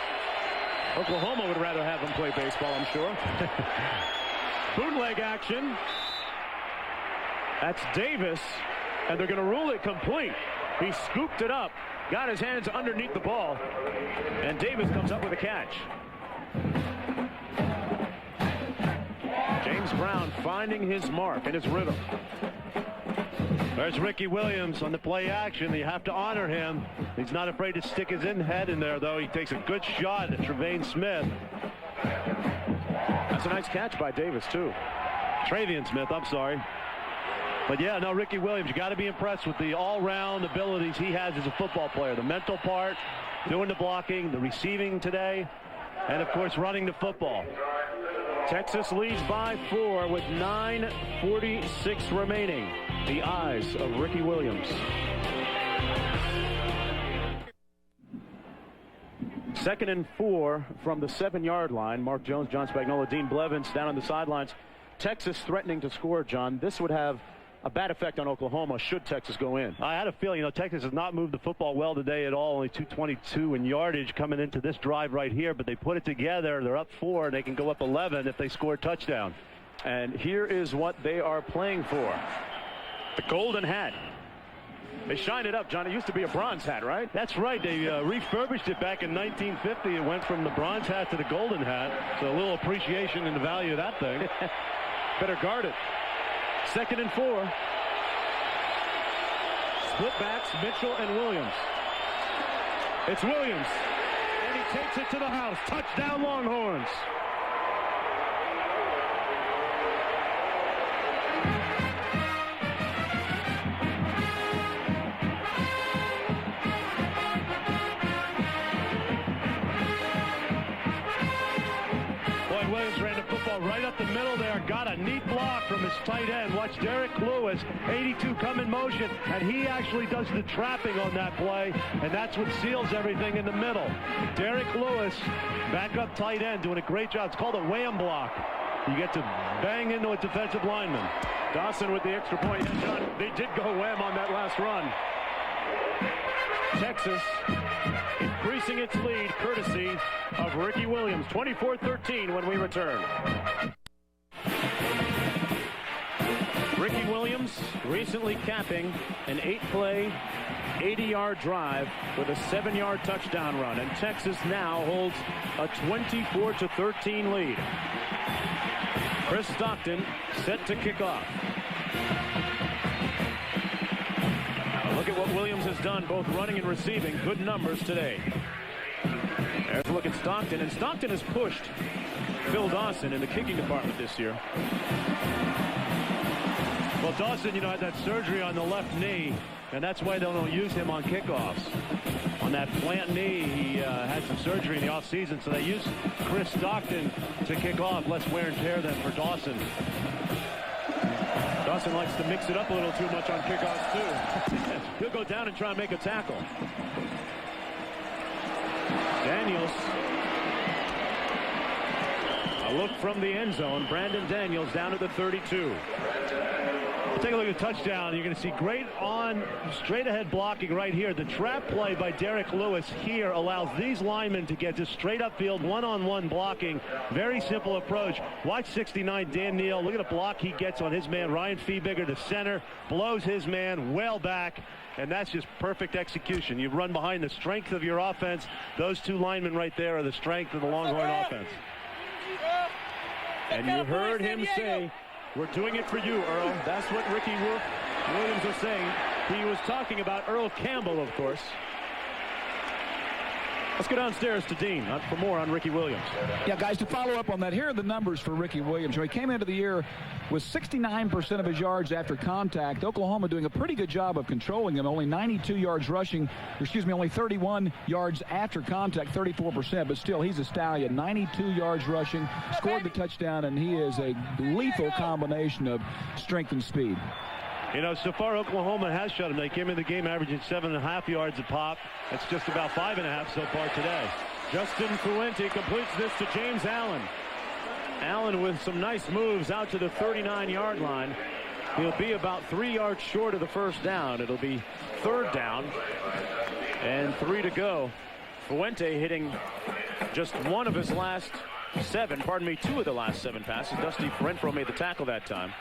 Speaker 1: Oklahoma would rather have him play baseball, I'm sure. Bootleg action. That's Davis, and they're going to rule it complete. He scooped it up, got his hands underneath the ball, and Davis comes up with a catch. James Brown finding his mark and his rhythm.
Speaker 3: There's Ricky Williams on the play action. You have to honor him. He's not afraid to stick his head in there, though. He takes a good shot at Tre'Vane Smith.
Speaker 1: That's a nice catch by Davis, too.
Speaker 3: Travian Smith, I'm sorry. But yeah, no, Ricky Williams, you got to be impressed with the all-round abilities he has as a football player. The mental part, doing the blocking, the receiving today, and of course running the football.
Speaker 1: Texas leads by 4 with 9:46 remaining. The eyes of Ricky Williams. Second and 4 from the 7-yard line. Mark Jones, John Spagnuolo, Dean Blevins down on the sidelines. Texas threatening to score, John. This would have a bad effect on Oklahoma should Texas go in.
Speaker 3: I had a feeling, Texas has not moved the football well today at all. Only 222 in yardage coming into this drive right here, but they put it together. They're up 4, and they can go up 11 if they score a touchdown.
Speaker 1: And here is what they are playing for. The golden hat. They shine it up, John. It used to be a bronze hat, right?
Speaker 3: That's right. They refurbished it back in 1950. It went from the bronze hat to the golden hat. So a little appreciation in the value of that thing.
Speaker 1: Better guard it. Second and 4. Split backs, Mitchell and Williams. It's Williams. And he takes it to the house. Touchdown, Longhorns.
Speaker 3: Right up the middle there, got a neat block from his tight end. Watch Derek Lewis, 82, come in motion, and he actually does the trapping on that play, and that's what seals everything in the middle. Derek Lewis, backup tight end, doing a great job. It's called a wham block. You get to bang into a defensive lineman.
Speaker 1: Dawson with the extra point. John, they did go wham on that last run. Texas increasing its lead courtesy of Ricky Williams. 24-13 when we return. Ricky Williams recently capping an 8-play, 80-yard drive with a 7-yard touchdown run. And Texas now holds a 24-13 lead. Chris Stockton set to kick off. Look at what Williams has done, both running and receiving. Good numbers today. There's a look at Stockton, and Stockton has pushed Phil Dawson in the kicking department this year.
Speaker 3: Well, Dawson, had that surgery on the left knee, and that's why they don't use him on kickoffs. On that plant knee, he had some surgery in the offseason, so they use Chris Stockton to kick off. Less wear and tear than for Dawson. Dawson likes to mix it up a little too much on kickoffs, too. He'll go down and try and make a tackle. Daniels. A look from the end zone. Brandon Daniels down at the 32. Take a look at the touchdown. You're going to see great on straight ahead blocking right here. The trap play by Derek Lewis here allows these linemen to get just straight upfield one-on-one blocking. Very simple approach. Watch 69 Dan Neal. Look at the block he gets on his man Ryan Feebigger, the center, blows his man well back, and that's just perfect execution. You run behind the strength of your offense. Those two linemen right there are the strength of the Longhorn offense.
Speaker 1: And you heard him say, "We're doing it for you, Earl." That's what Ricky Williams was saying. He was talking about Earl Campbell, of course. Let's go downstairs to Dean for more on Ricky Williams.
Speaker 4: Yeah, guys, to follow up on that, here are the numbers for Ricky Williams. He came into the year with 69% of his yards after contact. Oklahoma doing a pretty good job of controlling him. Only 92 yards rushing, only 31 yards after contact, 34%. But still, he's a stallion. 92 yards rushing, scored the touchdown, and he is a lethal combination of strength and speed.
Speaker 3: So far Oklahoma has shut him. They came in the game averaging 7.5 yards a pop. That's just about 5.5 so far today.
Speaker 1: Justin Fuente completes this to James Allen. Allen with some nice moves out to the 39-yard line. He'll be about 3 yards short of the first down. It'll be third down and 3 to go. Fuente hitting just one of his last 7, two of the last 7 passes. Dusty Renfro made the tackle that time.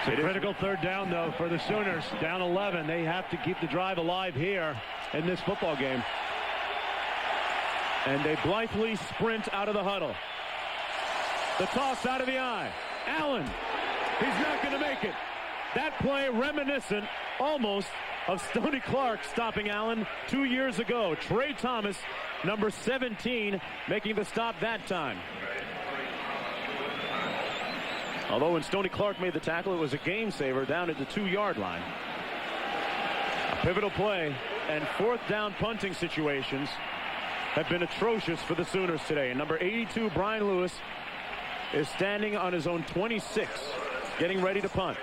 Speaker 3: It's a critical third down, though, for the Sooners. Down 11. They have to keep the drive alive here in this football game.
Speaker 1: And they blithely sprint out of the huddle. The toss out of the eye. Allen. He's not going to make it. That play reminiscent almost of Stoney Clark stopping Allen 2 years ago. Trey Thomas, number 17, making the stop that time. Although when Stoney Clark made the tackle, it was a game saver down at the 2-yard line. A pivotal play, and fourth down punting situations have been atrocious for the Sooners today. And number 82, Brian Lewis, is standing on his own 26, getting ready to punt.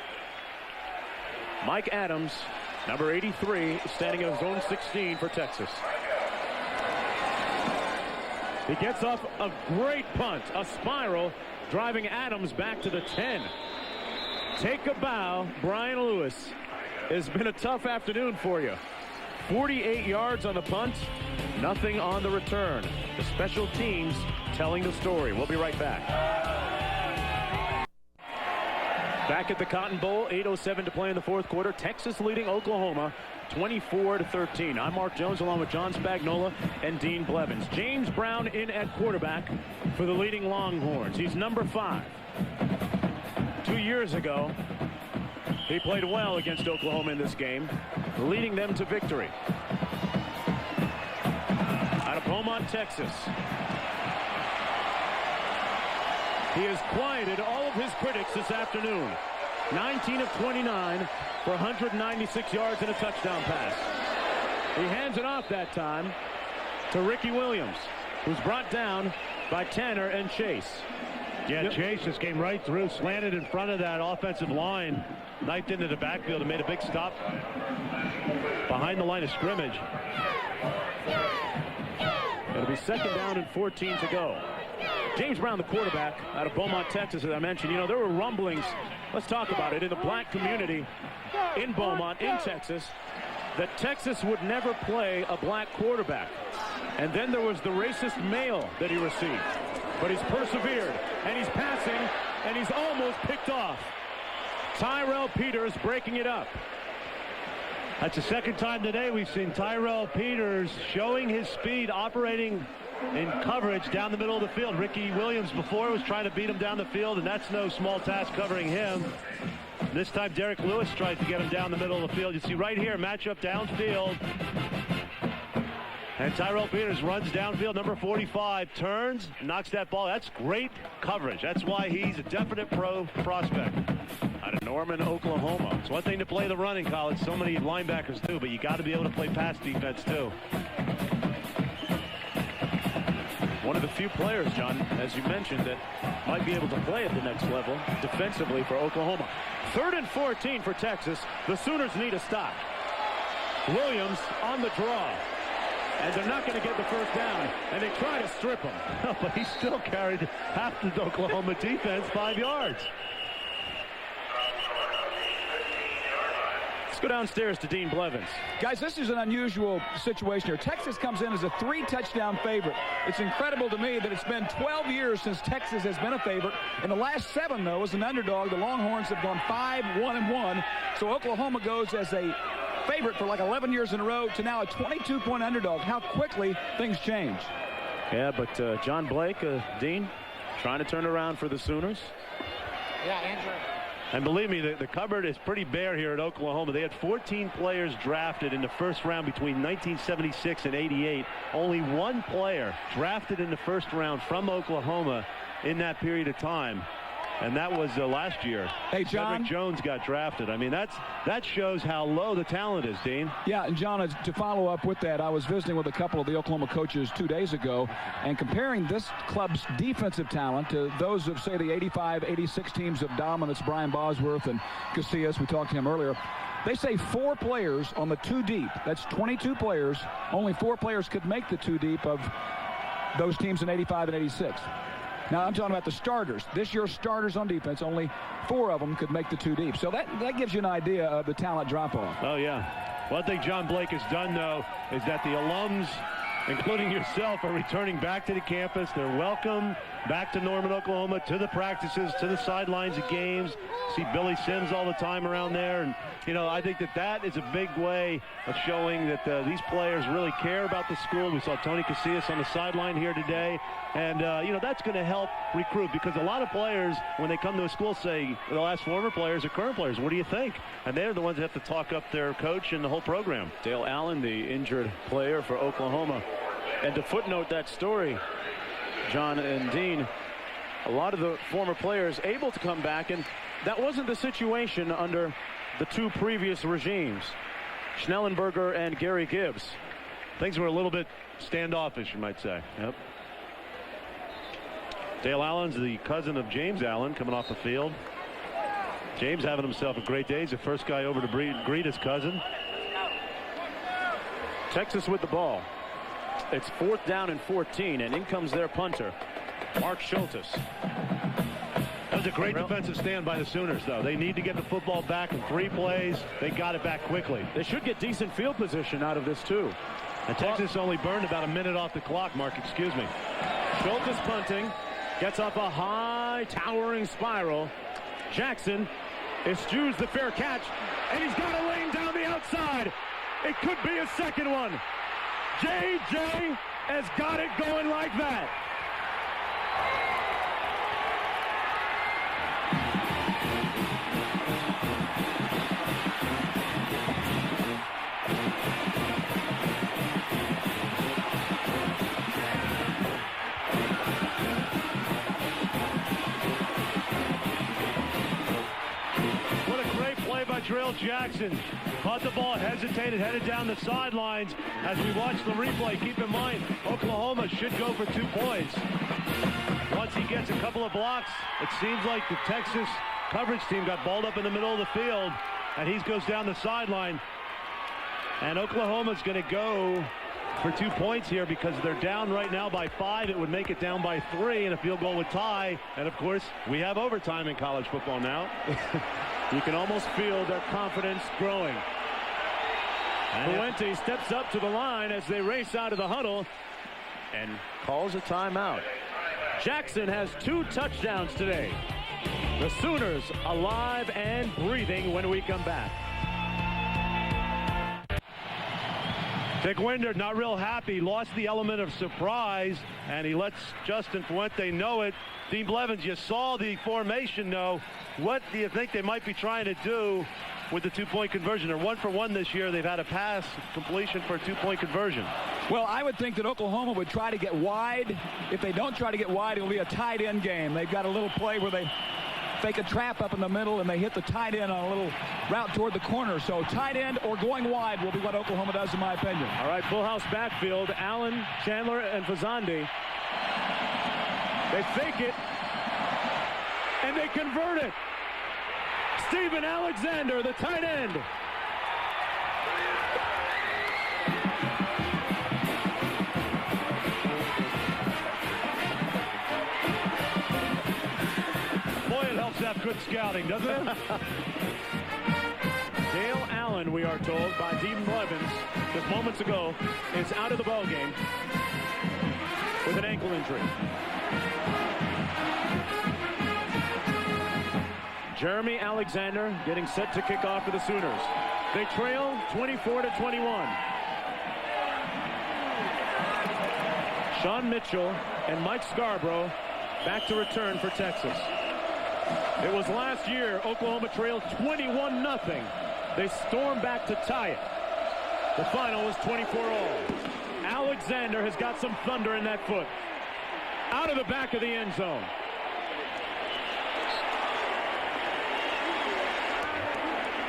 Speaker 1: Mike Adams, number 83, is standing on his own 16 for Texas. He gets off a great punt, a spiral, driving Adams back to the 10. Take a bow, Brian Lewis. It's been a tough afternoon for you. 48 yards on the punt, nothing on the return. The special teams telling the story. We'll be right back. Back at the Cotton Bowl, 8:07 to play in the fourth quarter. Texas leading Oklahoma 24-13. I'm Mark Jones along with John Spagnola and Dean Blevins. James Brown in at quarterback for the leading Longhorns. He's number 5. 2 years ago, he played well against Oklahoma in this game, leading them to victory. Out of Beaumont, Texas. He has quieted all of his critics this afternoon. 19 of 29 for 196 yards and a touchdown pass. He hands it off that time to Ricky Williams, who's brought down by Tanner and Chase.
Speaker 3: Yeah, Chase just came right through, slanted in front of that offensive line, knifed into the backfield and made a big stop behind the line of scrimmage.
Speaker 1: It'll be second down and 14 to go. James Brown, the quarterback out of Beaumont, Texas, as I mentioned. There were rumblings, let's talk about it, in the black community in Beaumont, in Texas, that Texas would never play a black quarterback. And then there was the racist mail that he received. But he's persevered, and he's passing, and he's almost picked off. Tyrell Peters breaking it up.
Speaker 3: That's the second time today we've seen Tyrell Peters showing his speed, operating in coverage down the middle of the field. Ricky Williams before was trying to beat him down the field, and that's no small task covering him. This time Derek Lewis tries to get him down the middle of the field. You see right here, matchup downfield. And Tyrell Peters runs downfield, number 45, turns, knocks that ball. That's great coverage. That's why he's a definite pro prospect.
Speaker 1: Out of Norman, Oklahoma.
Speaker 3: It's one thing to play the run in college. So many linebackers do, but you got to be able to play pass defense too.
Speaker 1: One of the few players, John, as you mentioned, that might be able to play at the next level defensively for Oklahoma. 3rd and 14 for Texas. The Sooners need a stop. Williams on the draw. And they're not going to get the first down. And they try to strip him.
Speaker 3: But he still carried half the Oklahoma defense 5 yards.
Speaker 1: Let's go downstairs to Dean Blevins.
Speaker 4: Guys, this is an unusual situation here. Texas comes in as a 3-touchdown favorite. It's incredible to me that it's been 12 years since Texas has been a favorite. In the last 7, though, as an underdog, the Longhorns have gone 5-1-1. So Oklahoma goes as a favorite for like 11 years in a row to now a 22-point underdog. How quickly things change.
Speaker 1: Yeah, but John Blake, Dean, trying to turn around for the Sooners.
Speaker 8: Yeah, Andrew.
Speaker 3: And believe me, the cupboard is pretty bare here at Oklahoma. They had 14 players drafted in the first round between 1976 and 88. Only one player drafted in the first round from Oklahoma in that period of time. And that was last year.
Speaker 4: Hey, John.
Speaker 3: Cedric Jones got drafted. I mean, that shows how low the talent is, Dean.
Speaker 4: Yeah, and John, to follow up with that, I was visiting with a couple of the Oklahoma coaches 2 days ago, and comparing this club's defensive talent to those of, say, the 85, 86 teams of dominance, Brian Bosworth and Casillas, we talked to him earlier. They say 4 players on the 2 deep. That's 22 players. Only 4 players could make the 2 deep of those teams in 85 and 86. Now, I'm talking about the starters. This year's starters on defense, only 4 of them could make the 2 deep. So that gives you an idea of the talent drop-off.
Speaker 3: Oh, yeah. One thing John Blake has done, though, is that the alums, including yourself, are returning back to the campus. They're welcome back to Norman, Oklahoma, to the practices, to the sidelines of games. See Billy Sims all the time around there. And, you know, I think that is a big way of showing that these players really care about the school. We saw Tony Casillas on the sideline here today. And, you know, that's going to help recruit, because a lot of players, when they come to a school, say, they'll ask former players or current players, what do you think? And they're the ones that have to talk up their coach and the whole program.
Speaker 1: Dale Allen, the injured player for Oklahoma. And to footnote that story, John and Dean, a lot of the former players able to come back, and that wasn't the situation under the 2 previous regimes, Schnellenberger and Gary Gibbs.
Speaker 3: Things were a little bit standoffish, you might say.
Speaker 1: Yep.
Speaker 3: Dale Allen's the cousin of James Allen coming off the field. James having himself a great day. He's the first guy over to greet his cousin.
Speaker 1: Texas with the ball. It's 4th down and 14, and in comes their punter, Mark Schultes.
Speaker 3: That was a great defensive stand by the Sooners, though. They need to get the football back in 3 plays. They got it back quickly.
Speaker 1: They should get decent field position out of this, too.
Speaker 3: And Texas only burned about a minute off the clock, Mark, excuse me.
Speaker 1: Schultes punting, gets off a high, towering spiral. Jackson eschews the fair catch, and he's got a lane down the outside. It could be a second one. J.J. has got it going like that.
Speaker 3: What a great play by Drill Jackson. Caught the ball, hesitated, headed down the sidelines. As we watch the replay, keep in mind, Oklahoma should go for 2 points. Once he gets a couple of blocks, it seems like the Texas coverage team got balled up in the middle of the field, and he goes down the sideline. And Oklahoma's going to go for 2 points here because they're down right now by 5. It would make it down by 3, and a field goal would tie. And, of course, we have overtime in college football now.
Speaker 1: You can almost feel their confidence growing. Fuente steps up to the line as they race out of the huddle and calls a timeout. Jackson has 2 touchdowns today. The Sooners alive and breathing when we come back.
Speaker 3: Dick Winder not real happy, lost the element of surprise, and he lets Justin Fuente know it. Dean Blevins, you saw the formation, though. What do you think they might be trying to do with the two-point conversion? They're 1 for 1 this year. They've had a pass completion for a two-point conversion.
Speaker 4: Well, I would think that Oklahoma would try to get wide. If they don't try to get wide, it'll be a tight end game. They've got a little play where they fake a trap up in the middle and they hit the tight end on a little route toward the corner. So tight end or going wide will be what Oklahoma does, in my opinion.
Speaker 1: All right, full house backfield. Allen, Chandler, and Fazandi. They fake it, and they convert it. Steven Alexander, the tight end.
Speaker 3: Boy, it helps to have good scouting, doesn't it?
Speaker 1: Dale Allen, we are told by Dean Blevins just moments ago, is out of the ballgame with an ankle injury. Jeremy Alexander getting set to kick off for the Sooners. They trail 24-21. Sean Mitchell and Mike Scarborough back to return for Texas. It was last year Oklahoma trailed 21-0. They stormed back to tie it. The final was 24-all. Alexander has got some thunder in that foot. Out of the back of the end zone.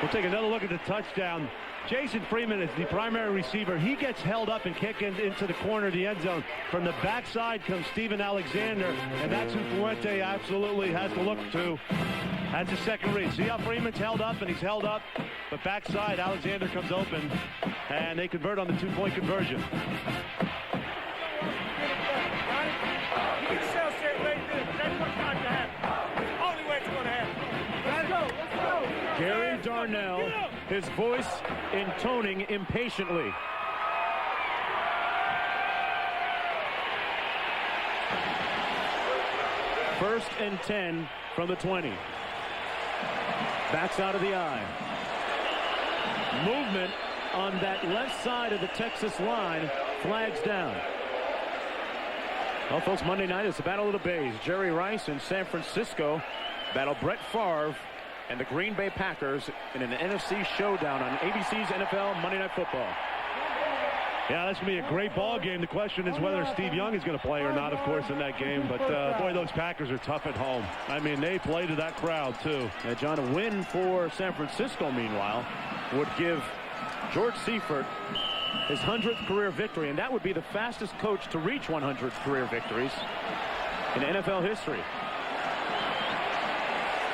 Speaker 3: We'll take another look at the touchdown. Jason Freeman is the primary receiver. He gets held up and kicked into the corner of the end zone. From the backside comes Steven Alexander, and that's who Fuente absolutely has to look to. That's his second read. See how Freeman's held up, and he's held up, but backside Alexander comes open, and they convert on the two-point conversion.
Speaker 1: Gary Darnell, his voice intoning impatiently. First and 10 from the 20. Backs out of the eye. Movement on that left side of the Texas line. Flags down. Well, folks, Monday night is the Battle of the Bays. Jerry Rice in San Francisco battle Brett Favre and the Green Bay Packers in an NFC showdown on ABC's NFL Monday Night Football.
Speaker 3: Yeah, that's going to be a great ball game. The question is whether Steve Young is going to play or not, of course, in that game. But, boy, those Packers are tough at home. I mean, they play to that crowd, too.
Speaker 1: Yeah, John, a win for San Francisco, meanwhile, would give George Seifert his 100th career victory, and that would be the fastest coach to reach 100 career victories in NFL history.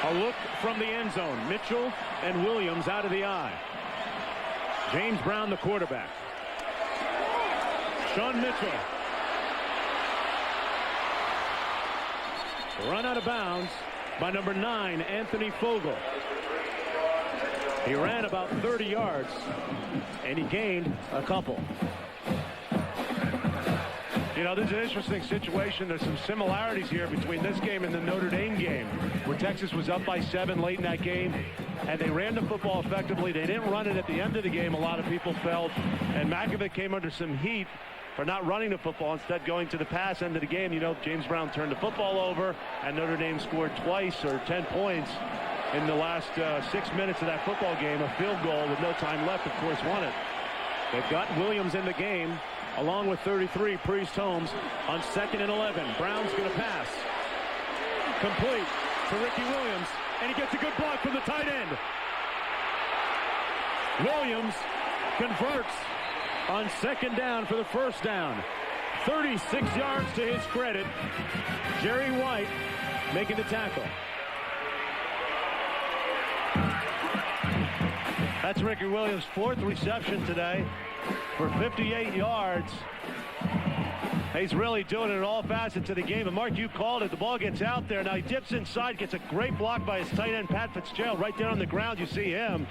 Speaker 1: A look from the end zone. Mitchell and Williams out of the eye. James Brown, the quarterback. Sean Mitchell. Run out of bounds by number 9, Anthony Fogel. He ran about 30 yards, and he gained a couple.
Speaker 3: You know, this is an interesting situation. There's some similarities here between this game and the Notre Dame game, where Texas was up by 7 late in that game, and they ran the football effectively. They didn't run it at the end of the game, a lot of people felt, and Makovic came under some heat for not running the football, instead going to the pass end of the game. You know, James Brown turned the football over, and Notre Dame scored twice, or 10 points, in the last 6 minutes of that football game. A field goal with no time left, of course, won it.
Speaker 1: They've got Williams in the game, along with 33, Priest Holmes, on 2nd and 11. Brown's going to pass. Complete to Ricky Williams, and he gets a good block from the tight end. Williams converts on 2nd down for the first down. 36 yards to his credit. Jerry White making the tackle.
Speaker 3: That's Ricky Williams' 4th reception today for 58 yards. He's really doing it in all facets of the game. And Mark, you called it. The ball gets out there. Now he dips inside, gets a great block by his tight end, Pat Fitzgerald. Right there on the ground, you see him.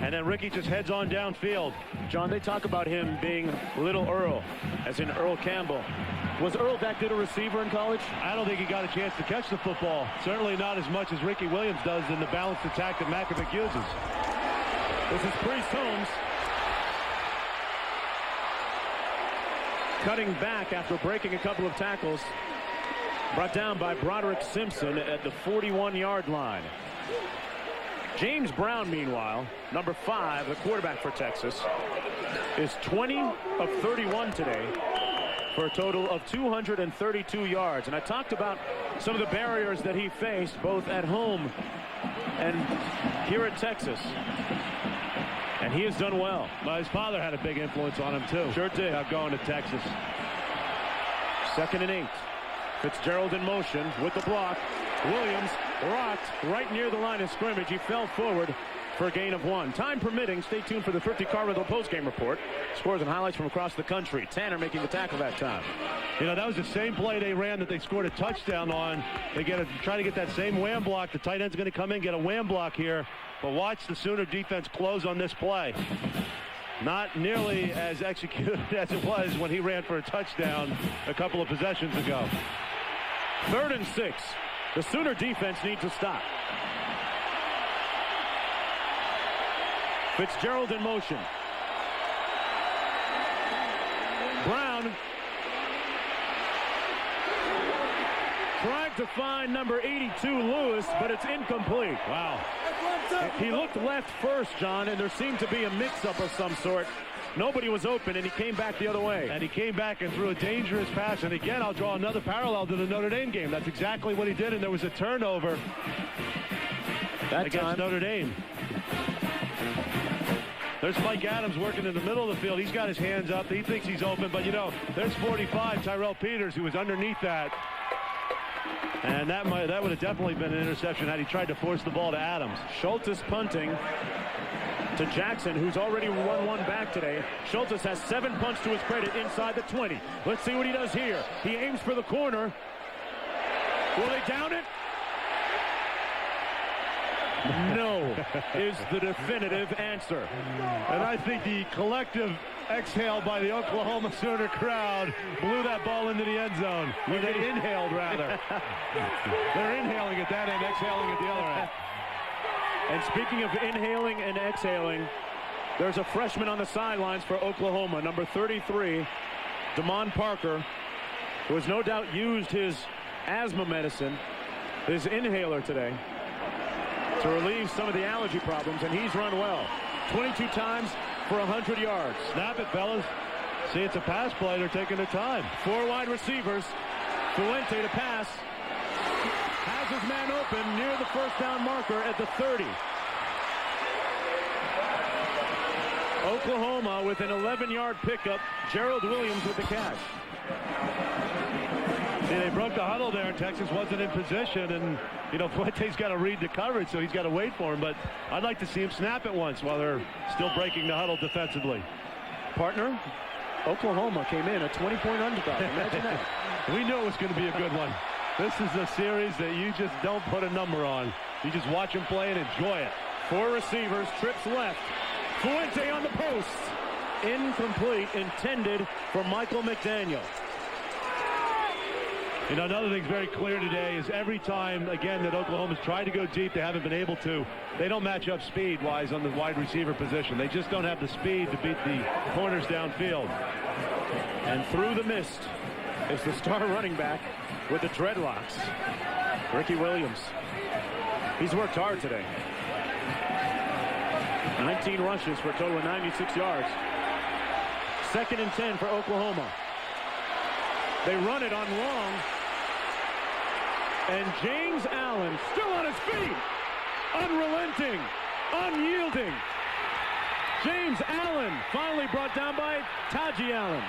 Speaker 3: And then Ricky just heads on downfield.
Speaker 1: John, they talk about him being Little Earl, as in Earl Campbell. Was Earl that good a receiver in college?
Speaker 3: I don't think he got a chance to catch the football. Certainly not as much as Ricky Williams does in the balanced attack that Makovic uses.
Speaker 1: This is Priest Holmes. cutting back after breaking a couple of tackles. Brought down by Broderick Simpson at the 41-yard line. James Brown, meanwhile, number 5, the quarterback for Texas, is 20 of 31 today for a total of 232 yards. And I talked about some of the barriers that he faced both at home and here at Texas. And he has done well.
Speaker 3: Well, his father had a big influence on him, too.
Speaker 1: Sure did.
Speaker 3: Going to Texas.
Speaker 1: 2nd and 8. Fitzgerald in motion with the block. Williams rocked right near the line of scrimmage. He fell forward for a gain of 1. Time permitting, stay tuned for the Thrifty Car Rental postgame report. Scores and highlights from across the country. Tanner making the tackle that time.
Speaker 3: You know, that was the same play they ran that they scored a touchdown on. They try to get that same wham block. The tight end's going to come in, get a wham block here. But watch the Sooner defense close on this play. Not nearly as executed as it was when he ran for a touchdown a couple of possessions ago.
Speaker 1: 3rd and 6. The Sooner defense needs to stop. Fitzgerald in motion. Brown trying to find number 82, Lewis, but it's incomplete.
Speaker 3: Wow.
Speaker 1: He looked left first, John, and there seemed to be a mix-up of some sort. Nobody was open, and he came back the other way.
Speaker 3: And he came back and threw a dangerous pass. And again, I'll draw another parallel to the Notre Dame game. That's exactly what he did, and there was a turnover against Notre Dame. There's Mike Adams working in the middle of the field. He's got his hands up. He thinks he's open, but, you know, there's 45, Tyrell Peters, who was underneath that. And that would have definitely been an interception had he tried to force the ball to Adams.
Speaker 1: Schultes punting to Jackson, who's already won 1 back today. Schultes has 7 punts to his credit inside the 20. Let's see what he does here. He aims for the corner. Will they down it? No is the definitive answer.
Speaker 3: And I think the collective exhale by the Oklahoma Sooner crowd blew that ball into the end zone. Or they inhaled, rather. They're inhaling at that end, exhaling at the other end.
Speaker 1: And speaking of inhaling and exhaling, there's a freshman on the sidelines for Oklahoma, number 33, Damon Parker, who has no doubt used his asthma medicine, his inhaler today, to relieve some of the allergy problems, and he's run well. 22 times for 100 yards.
Speaker 3: Snap it, fellas. See, it's a pass play. They're taking their time.
Speaker 1: 4 wide receivers. Fuente to pass. Has his man open near the first down marker at the 30. Oklahoma with an 11-yard pickup. Gerald Williams with the catch.
Speaker 3: See, they broke the huddle there, and Texas wasn't in position, and, you know, Fuente's got to read the coverage, so he's got to wait for him, but I'd like to see him snap it once while they're still breaking the huddle defensively.
Speaker 1: Partner, Oklahoma came in a 20-point underdog. Imagine that.
Speaker 3: We knew it was going to be a good one. This is a series that you just don't put a number on. You just watch them play and enjoy it.
Speaker 1: 4 receivers, trips left. Fuente on the post. Incomplete, intended for Michael McDaniel.
Speaker 3: You know, another thing's very clear today is every time, again, that Oklahoma's tried to go deep, they haven't been able to. They don't match up speed-wise on the wide receiver position. They just don't have the speed to beat the corners downfield.
Speaker 1: And through the mist is the star running back with the dreadlocks, Ricky Williams. He's worked hard today. 19 rushes for a total of 96 yards. 2nd and 10 for Oklahoma. They run it on Long. And James Allen still on his feet. Unrelenting. Unyielding. James Allen finally brought down by Taji Allen.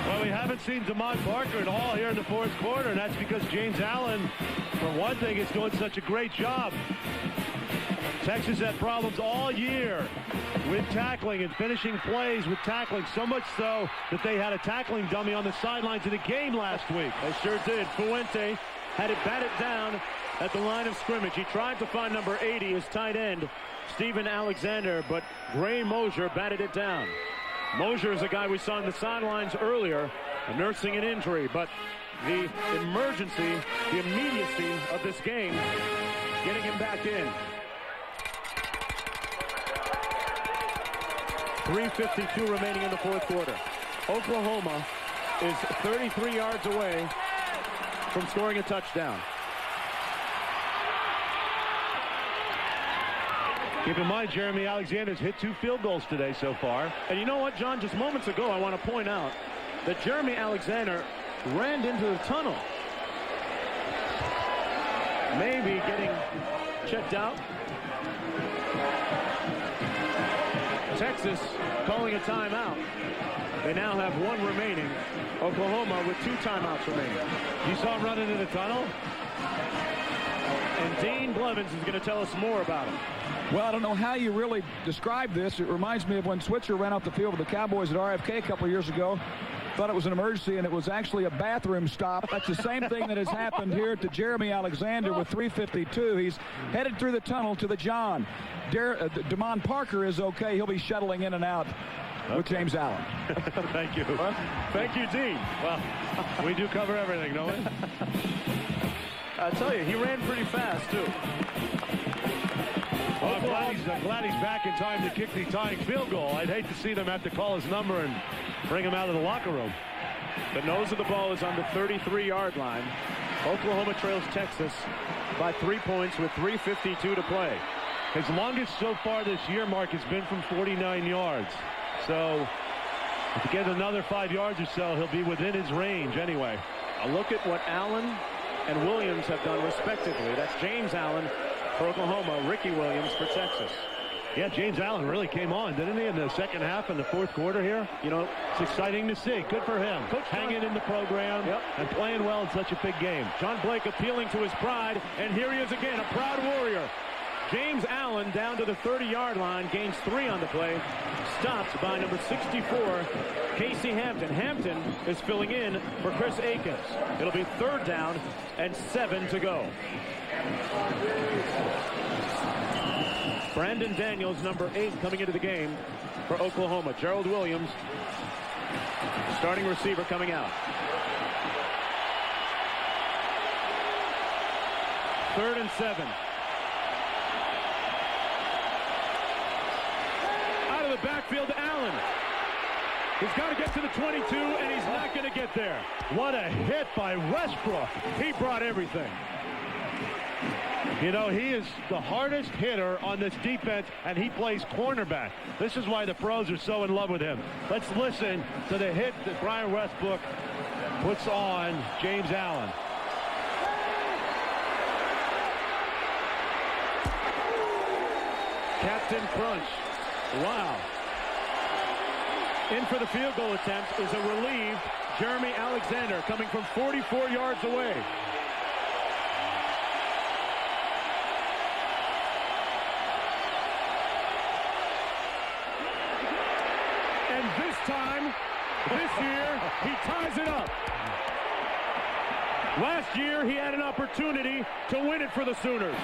Speaker 3: Well, we haven't seen Damon Parker at all here in the 4th quarter, and that's because James Allen, for one thing, is doing such a great job. Texas had problems all year with tackling and finishing plays with tackling, so much so that they had a tackling dummy on the sidelines of the game last week.
Speaker 1: They sure did. Fuente had it batted down at the line of scrimmage. He tried to find number 80, his tight end, Steven Alexander, but Gray Mosier batted it down. Mosier is a guy we saw on the sidelines earlier, nursing an injury, but the emergency, the immediacy of this game, getting him back in. 3:52 remaining in the fourth quarter. Oklahoma is 33 yards away from scoring a touchdown.
Speaker 3: Keep in mind, Jeremy Alexander's hit 2 field goals today so far.
Speaker 1: And you know what, John? Just moments ago, I want to point out that Jeremy Alexander ran into the tunnel. Maybe getting checked out. Texas calling a timeout. They now have 1 remaining. Oklahoma with 2 timeouts remaining.
Speaker 3: You saw him running in the tunnel?
Speaker 1: And Dean Blevins is going to tell us more about him.
Speaker 4: Well, I don't know how you really describe this. It reminds me of when Switzer ran off the field with the Cowboys at RFK a couple of years ago. Thought it was an emergency, and it was actually a bathroom stop. That's the same thing that has happened here to Jeremy Alexander with 3:52. He's headed through the tunnel to the John. Damon Parker is okay. He'll be shuttling in and out with James Allen.
Speaker 3: Thank you.
Speaker 1: Thank you, Dean.
Speaker 3: Well, we do cover everything, don't we?
Speaker 1: I tell you, he ran pretty fast, too.
Speaker 3: Well, I'm glad he's back in time to kick the tying field goal. I'd hate to see them have to call his number and bring him out of the locker room.
Speaker 1: The nose of the ball is on the 33-yard line. Oklahoma trails Texas by 3 points with 3:52 to play.
Speaker 3: His longest so far this year, Mark, has been from 49 yards. So if he gets another 5 yards or so, he'll be within his range anyway.
Speaker 1: A look at what Allen and Williams have done respectively. That's James Allen for Oklahoma, Ricky Williams for Texas.
Speaker 3: Yeah, James Allen really came on, didn't he, in the second half and the fourth quarter here?
Speaker 1: You know,
Speaker 3: it's exciting to see. Good for him.
Speaker 1: Coach
Speaker 3: hanging in the program and playing well in such a big game.
Speaker 1: John Blake appealing to his pride, and here he is again, a proud warrior. James Allen down to the 30-yard line, gains 3 on the play, stopped by number 64, Casey Hampton. Hampton is filling in for Chris Akins. It'll be 3rd down and 7 to go. Brandon Daniels, number 8, coming into the game for Oklahoma. Gerald Williams, starting receiver, coming out. 3rd and 7. Out of the backfield to Allen. He's got to get to the 22, and he's not going to get there.
Speaker 3: What a hit by Westbrook.
Speaker 1: He brought everything.
Speaker 3: You know, he is the hardest hitter on this defense, and he plays cornerback. This is why the pros are so in love with him. Let's listen to the hit that Brian Westbrook puts on James Allen.
Speaker 1: Captain Crunch. Wow. In for the field goal attempt is a relieved Jeremy Alexander coming from 44 yards away. And this time, this year, he ties it up. Last year, he had an opportunity to win it for the Sooners,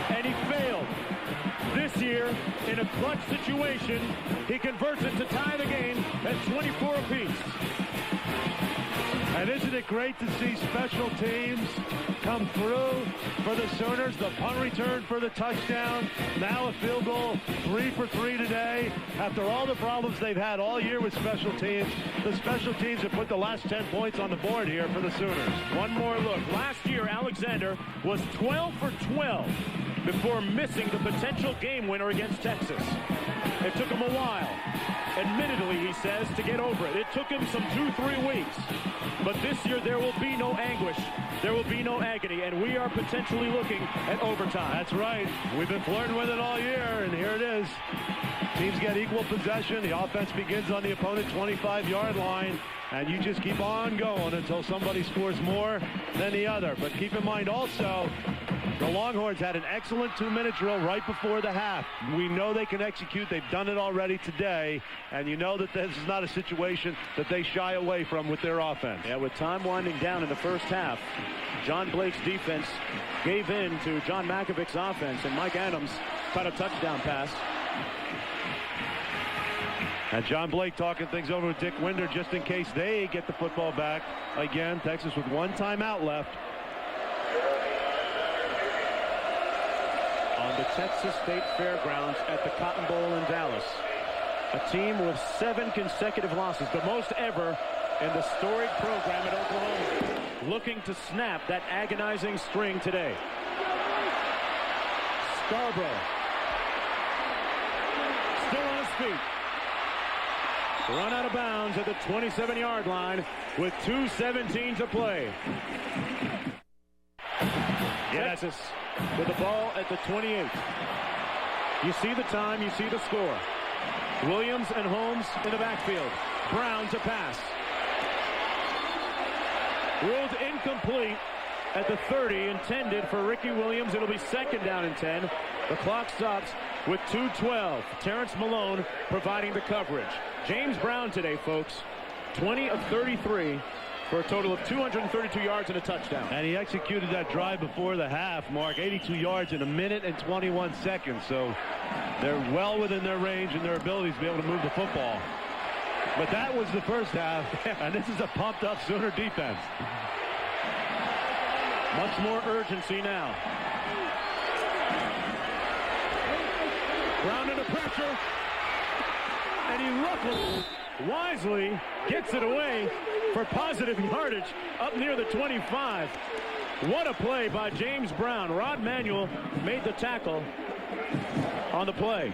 Speaker 1: and he failed. This year, in a clutch situation, he converts it to tie the game at 24 apiece.
Speaker 3: And isn't it great to see special teams come through for the Sooners? The punt return for the touchdown. Now a field goal, 3 for 3 today. After all the problems they've had all year with special teams, the special teams have put the last 10 points on the board here for the Sooners.
Speaker 1: One more look. Last year, Alexander was 12 for 12 before missing the potential game winner against Texas. It took him a while, admittedly, he says, to get over it. It took him some 2-3 weeks. But this year, there will be no anguish. There will be no agony, and we are potentially looking at overtime.
Speaker 3: That's right. We've been flirting with it all year, and here it is. Teams get equal possession. The offense begins on the opponent's 25-yard line, and you just keep on going until somebody scores more than the other. But keep in mind also, the Longhorns had an excellent 2-minute drill right before the half. We know they can execute. They've done it already today, and you know that this is not a situation that they shy away from with their offense.
Speaker 1: Yeah, with time winding down in the first half, John Blake's defense gave in to John Makovich's offense, and Mike Adams caught a touchdown pass.
Speaker 3: And John Blake talking things over with Dick Winder just in case they get the football back. Again, Texas with one timeout left.
Speaker 1: On the Texas State Fairgrounds at the Cotton Bowl in Dallas. A team with 7 consecutive losses, the most ever in the storied program at Oklahoma. Looking to snap that agonizing string today. Scarborough. Still on his feet. Run out of bounds at the 27-yard line with 2:17 to play. Texas with the ball at the 28. You see the time, you see the score. Williams and Holmes in the backfield. Brown to pass. Ruled incomplete at the 30, intended for Ricky Williams. It'll be 2nd down and 10. The clock stops with 2:12. Terrence Malone providing the coverage. James Brown today, folks, 20 of 33 for a total of 232 yards and a touchdown.
Speaker 3: And he executed that drive before the half, Mark, 82 yards in 1 minute and 21 seconds. So they're well within their range and their abilities to be able to move the football. But that was the first half, and this is a pumped-up Sooner defense.
Speaker 1: Much more urgency now. Brown under pressure, and he luckily, wisely, gets it away for positive yardage up near the 25. What a play by James Brown. Rod Manuel made the tackle on the play.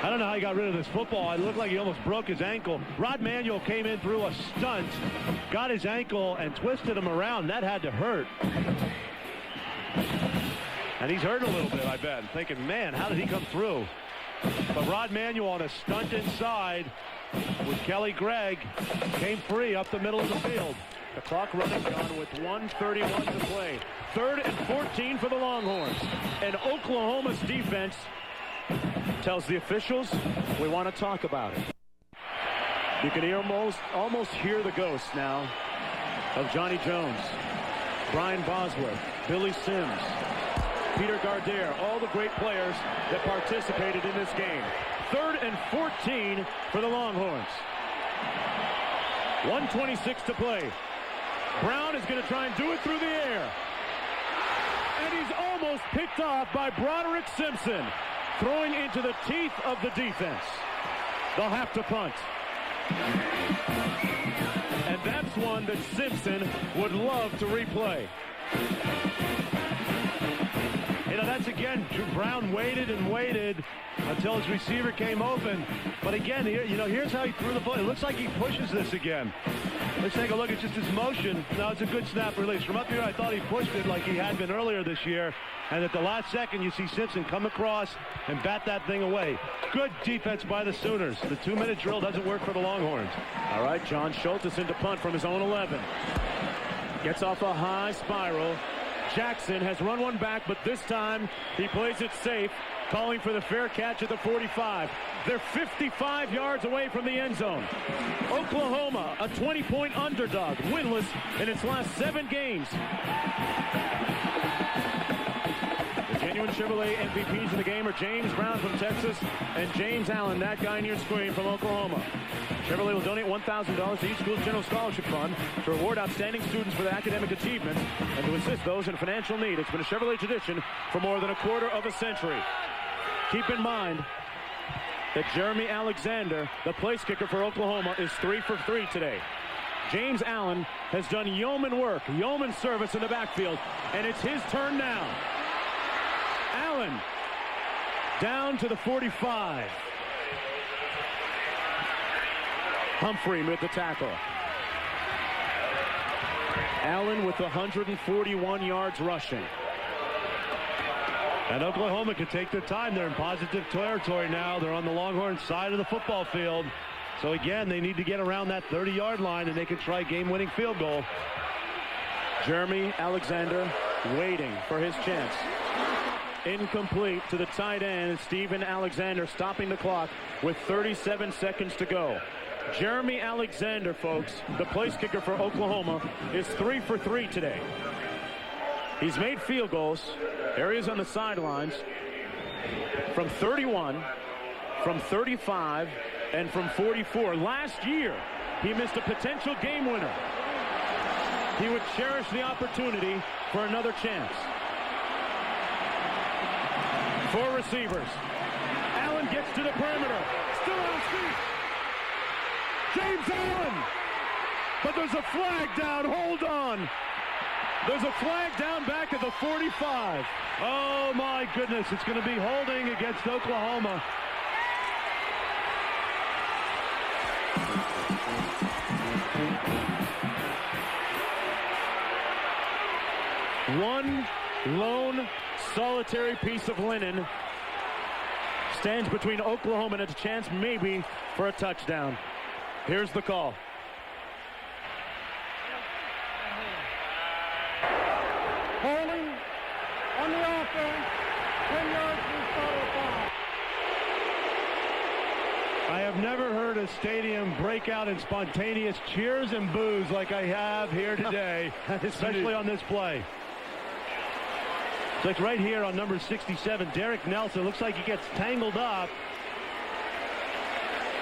Speaker 3: I don't know how he got rid of this football. It looked like he almost broke his ankle. Rod Manuel came in through a stunt, got his ankle, and twisted him around. That had to hurt. And he's hurt a little bit, I bet. Thinking, man, how did he come through? But Rod Manuel on a stunt inside with Kelly Gregg came free up the middle of the field.
Speaker 1: The clock running down with 1:31 to play. 3rd and 14 for the Longhorns. And Oklahoma's defense tells the officials, we want to talk about it. You can almost hear the ghost now of Johnny Jones, Brian Bosworth, Billy Sims, Peter Gardere, all the great players that participated in this game. 3rd and 14 for the Longhorns. 1:26 to play. Brown is going to try and do it through the air. And he's almost picked off by Broderick Simpson, throwing into the teeth of the defense. They'll have to punt. And that's one that Simpson would love to replay.
Speaker 3: You know, that's again, Brown waited and waited until his receiver came open. But again, here's how he threw the ball. It looks like he pushes this again. Let's take a look at just his motion. Now it's a good snap release. From up here, I thought he pushed it like he had been earlier this year. And at the last second, you see Simpson come across and bat that thing away. Good defense by the Sooners. The 2-minute drill doesn't work for the Longhorns.
Speaker 1: All right, John Schultz is into punt from his own 11. Gets off a high spiral. Jackson has run one back, but this time he plays it safe, calling for the fair catch at the 45. They're 55 yards away from the end zone. Oklahoma, a 20-point underdog, winless in its last 7 games. The genuine Chevrolet MVPs in the game are James Brown from Texas and James Allen, that guy in your screen, from Oklahoma. Chevrolet will donate $1,000 to each school's general scholarship fund to reward outstanding students for their academic achievements and to assist those in financial need. It's been a Chevrolet tradition for more than a quarter of a century. Keep in mind that Jeremy Alexander, the place kicker for Oklahoma, is 3 for 3 today. James Allen has done yeoman work, yeoman service in the backfield, and it's his turn now. Allen down to the 45. Humphrey with the tackle. Allen with 141 yards rushing.
Speaker 3: And Oklahoma can take their time. They're in positive territory now. They're on the Longhorn side of the football field. So again, they need to get around that 30-yard line and they can try game-winning field goal.
Speaker 1: Jeremy Alexander waiting for his chance. Incomplete to the tight end, Steven Alexander, stopping the clock with 37 seconds to go. Jeremy Alexander, folks, the place kicker for Oklahoma, is 3 for 3 today. He's made field goals, areas on the sidelines, from 31, from 35, And from 44, last year, he missed a potential game winner. He would cherish the opportunity for another chance. 4 receivers. Allen gets to the perimeter. Still on his feet. James Allen. But there's a flag down. Hold on. There's a flag down back at the 45.
Speaker 3: Oh, my goodness. It's going to be holding against Oklahoma.
Speaker 1: One lone solitary piece of linen stands between Oklahoma and a chance maybe for a touchdown. Here's the call.
Speaker 6: Holding on the offense, 10 yards from foul.
Speaker 3: I have never heard a stadium break out in spontaneous cheers and boos like I have here today, especially on this play. So it's right here on number 67, Derek Nelson. Looks like he gets tangled up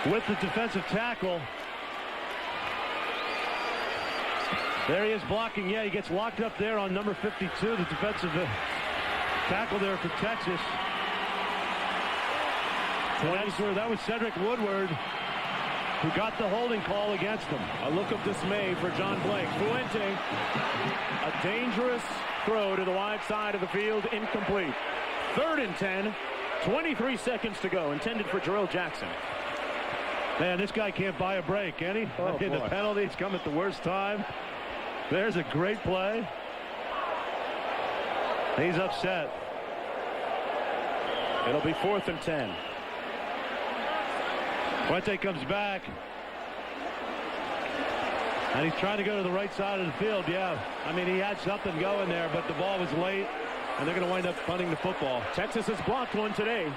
Speaker 3: with the defensive tackle. There he is blocking. Yeah, he gets locked up there on number 52, the defensive tackle there for Texas. That was Cedric Woodward who got the holding call against him.
Speaker 1: A look of dismay for John Blake. Fuente, a dangerous throw to the wide side of the field, incomplete. 3rd and 10, 23 seconds to go, intended for Jarrell Jackson.
Speaker 3: Man, this guy can't buy a break, can he?
Speaker 1: Oh,
Speaker 3: the penalties come at the worst time. There's a great play. He's upset.
Speaker 1: It'll be 4th and 10.
Speaker 3: Fuente comes back. And he's trying to go to the right side of the field. Yeah, I mean, he had something going there, but the ball was late, and they're going to wind up punting the football.
Speaker 1: Texas has blocked one today.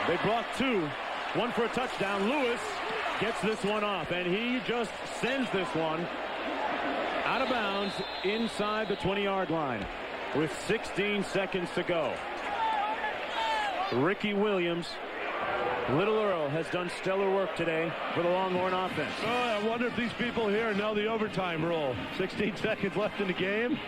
Speaker 1: They blocked 2. 1 for a touchdown. Lewis gets this one off, and he just sends this one out of bounds inside the 20-yard line with 16 seconds to go. Ricky Williams, Little Earl, has done stellar work today for the Longhorn offense.
Speaker 3: Oh, I wonder if these people here know the overtime rule. 16 seconds left in the game.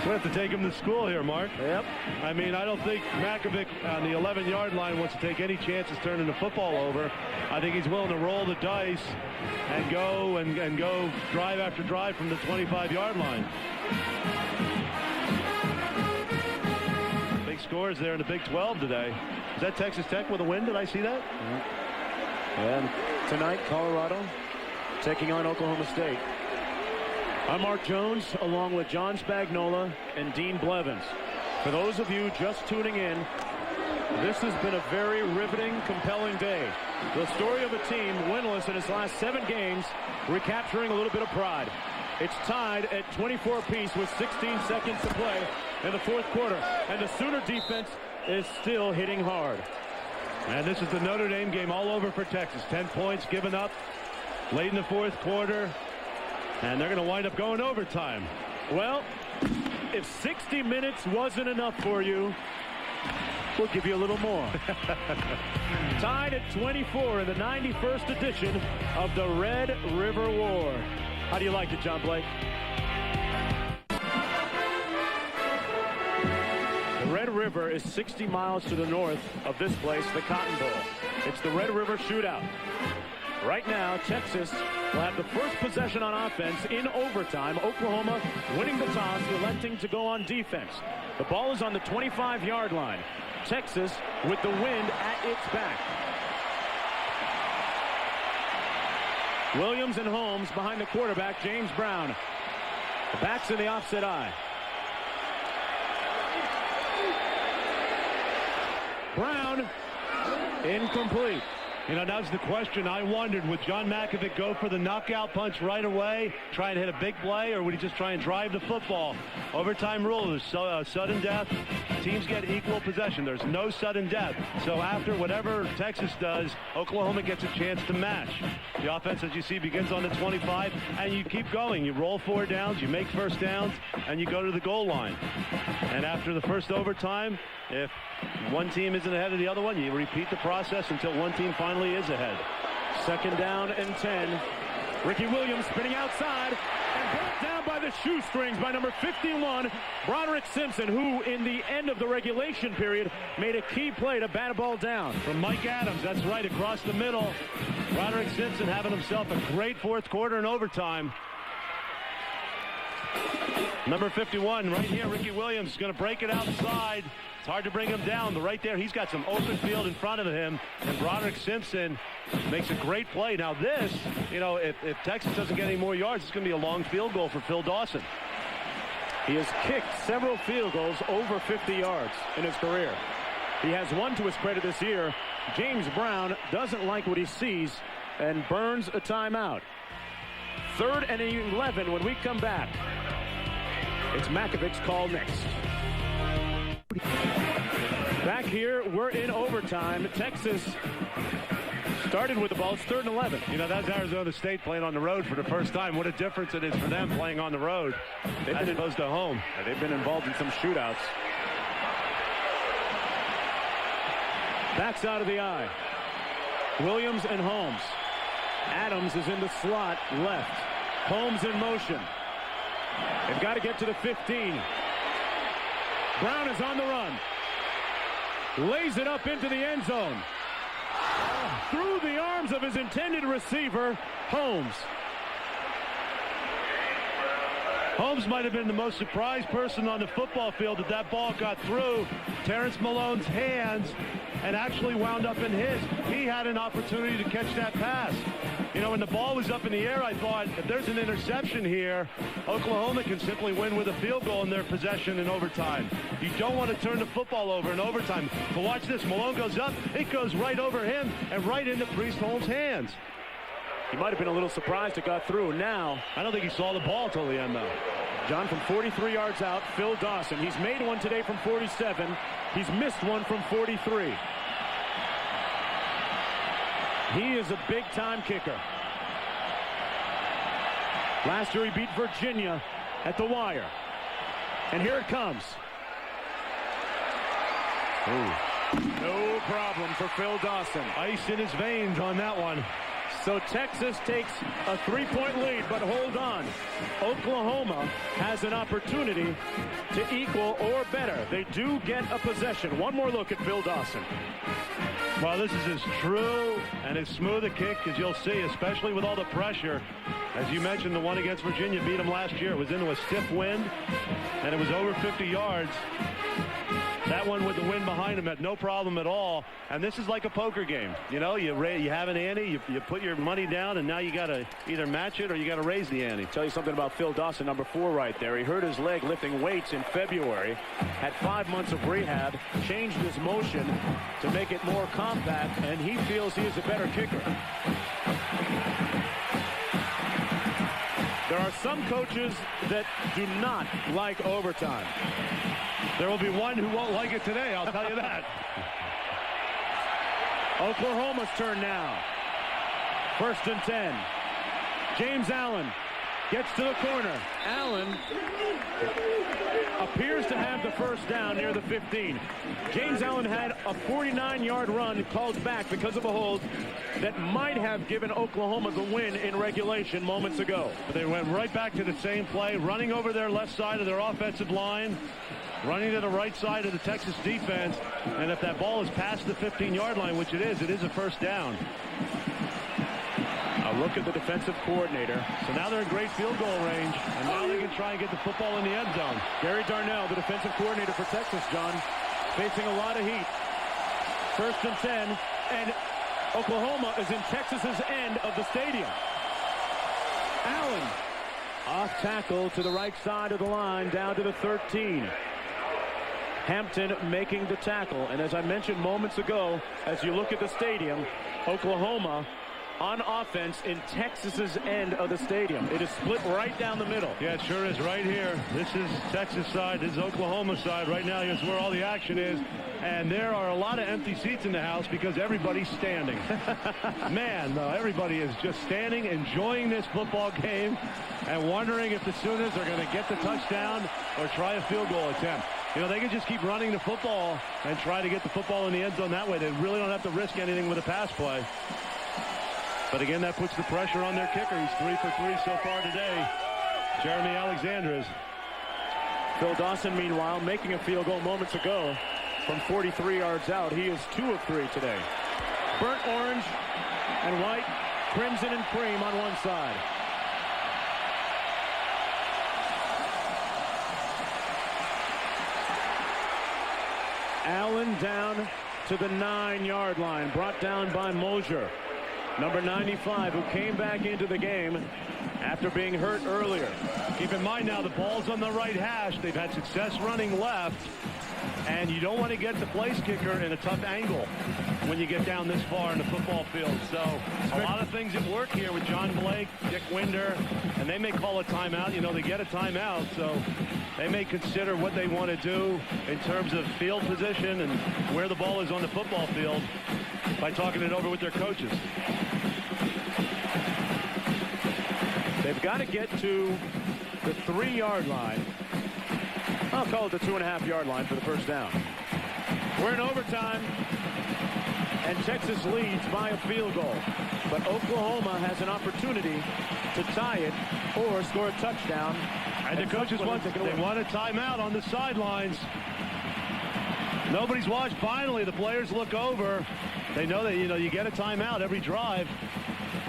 Speaker 3: We'll have to take him to school here, Mark.
Speaker 1: Yep.
Speaker 3: I mean, I don't think Makovic on the 11-yard line wants to take any chances turning the football over. I think he's willing to roll the dice and go drive after drive from the 25-yard line. Big scores there in the Big 12 today. Is that Texas Tech with a win? Did I see that?
Speaker 1: And tonight, Colorado taking on Oklahoma State. I'm Mark Jones, along with John Spagnola and Dean Blevins. For those of you just tuning in, this has been a very riveting, compelling day. The story of a team winless in its last 7 games, recapturing a little bit of pride. It's tied at 24 apiece with 16 seconds to play in the 4th quarter. And the Sooner defense is still hitting hard.
Speaker 3: And this is the Notre Dame game all over for Texas. 10 points given up late in the 4th quarter. And they're going to wind up going overtime.
Speaker 1: Well, if 60 minutes wasn't enough for you, we'll give you a little more. Tied at 24 in the 91st edition of the Red River War. How do you like it, John Blake? The Red River is 60 miles to the north of this place, the Cotton Bowl. It's the Red River Shootout. Right now, Texas will have the first possession on offense in overtime. Oklahoma winning the toss, electing to go on defense. The ball is on the 25-yard line. Texas with the wind at its back. Williams and Holmes behind the quarterback, James Brown. The back's in the offset eye. Brown, incomplete.
Speaker 3: You know, that's the question I wondered. Would John Makovic go for the knockout punch right away, try and hit a big play, or would he just try and drive the football? Overtime rule, there's sudden death. Teams get equal possession. There's no sudden death. So after whatever Texas does, Oklahoma gets a chance to match. The offense, as you see, begins on the 25, and you keep going. You roll 4 downs, you make first downs, and you go to the goal line. And after the first overtime, if one team isn't ahead of the other one, you repeat the process until one team finally is ahead.
Speaker 1: 2nd down and 10. Ricky Williams spinning outside and brought down by the shoestrings by number 51, Broderick Simpson, who in the end of the regulation period made a key play to bat a ball down.
Speaker 3: From Mike Adams, that's right, across the middle. Broderick Simpson having himself a great 4th quarter in overtime. Number 51 right here, Ricky Williams is going to break it outside. It's hard to bring him down, but right there he's got some open field in front of him, and Broderick Simpson makes a great play. Now this, if Texas doesn't get any more yards, it's going to be a long field goal for Phil Dawson.
Speaker 1: He has kicked several field goals over 50 yards in his career. He has one to his credit this year. James Brown doesn't like what he sees and burns a timeout. 3rd and 11 when we come back. It's Makovic's call next. Back here, we're in overtime. Texas started with the ball. It's 3rd and 11.
Speaker 3: That's Arizona State playing on the road for the first time. What a difference it is for them playing on the road as opposed to home.
Speaker 1: They've been involved in some shootouts. Backs out of the eye. Williams and Holmes. Adams is in the slot left. Holmes in motion. They've got to get to the 15. Brown is on the run. Lays it up into the end zone. Through the arms of his intended receiver, Holmes.
Speaker 3: Holmes might have been the most surprised person on the football field that ball got through Terrence Malone's hands and actually wound up in his. He had an opportunity to catch that pass. When the ball was up in the air, I thought, if there's an interception here, Oklahoma can simply win with a field goal in their possession in overtime. You don't want to turn the football over in overtime. But watch this. Malone goes up. It goes right over him and right into Priest Holmes' hands.
Speaker 1: He might have been a little surprised it got through. Now,
Speaker 3: I don't think he saw the ball till the end, though.
Speaker 1: John, from 43 yards out, Phil Dawson. He's made one today from 47. He's missed one from 43. He is a big-time kicker. Last year he beat Virginia at the wire. And here it comes. Ooh. No problem for Phil Dawson.
Speaker 3: Ice in his veins on that one.
Speaker 1: So Texas takes a 3-point lead, but hold on. Oklahoma has an opportunity to equal or better. They do get a possession. One more look at Phil Dawson.
Speaker 3: Well, this is as true and as smooth a kick as you'll see, especially with all the pressure. As you mentioned, the one against Virginia beat them last year. It was into a stiff wind, and it was over 50 yards. That one with the wind behind him had no problem at all. And this is like a poker game. You have an ante, you put your money down, and now you got to either match it or you got to raise the ante.
Speaker 1: Tell you something about Phil Dawson, number 4 right there. He hurt his leg lifting weights in February, had 5 months of rehab, changed his motion to make it more compact, and he feels he is a better kicker. There are some coaches that do not like overtime.
Speaker 3: There will be one who won't like it today, I'll tell you that.
Speaker 1: Oklahoma's turn now. 1st and 10. James Allen gets to the corner. Allen appears to have the first down near the 15. James Allen had a 49-yard run called back because of a hold that might have given Oklahoma the win in regulation moments ago.
Speaker 3: But they went right back to the same play, running over their left side of their offensive line, running to the right side of the Texas defense, and if that ball is past the 15-yard line, which it is a first down.
Speaker 1: A look at the defensive coordinator.
Speaker 3: So now they're in great field goal range, and now they can try and get the football in the end zone.
Speaker 1: Gary Darnell, the defensive coordinator for Texas, John, facing a lot of heat. 1st and 10, and Oklahoma is in Texas's end of the stadium. Allen off tackle to the right side of the line, down to the 13. Hampton making the tackle, and as I mentioned moments ago, as you look at the stadium, Oklahoma on offense in Texas's end of the stadium. It is split right down the middle.
Speaker 3: Yeah, it sure is right here. This is Texas side. This is Oklahoma side. Right now, here's where all the action is. And there are a lot of empty seats in the house because everybody's standing. Man, everybody is just standing, enjoying this football game and wondering if the Sooners are going to get the touchdown or try a field goal attempt. they can just keep running the football and try to get the football in the end zone that way. They really don't have to risk anything with a pass play. But again, that puts the pressure on their kicker. He's 3 for 3 so far today. Jeremy Alexandres.
Speaker 1: Phil Dawson, meanwhile, making a field goal moments ago from 43 yards out. He is 2 of 3 today. Burnt orange and white, crimson and cream on one side. Allen down to the 9-yard line, brought down by Mosier. Number 95, who came back into the game after being hurt earlier.
Speaker 3: Keep in mind now the ball's on the right hash. They've had success running left, and you don't want to get the place kicker in a tough angle when you get down this far in the football field. So a lot of things at work here with John Blake, Dick Winder, and they may call a timeout. They get a timeout, so they may consider what they want to do in terms of field position and where the ball is on the football field by talking it over with their coaches.
Speaker 1: They've got to get to the 3-yard line. I'll call it the 2.5-yard line for the first down. We're in overtime, and Texas leads by a field goal. But Oklahoma has an opportunity to tie it or score a touchdown.
Speaker 3: And the coaches want a timeout on the sidelines. Nobody's watched. Finally, the players look over. They know that, you get a timeout every drive.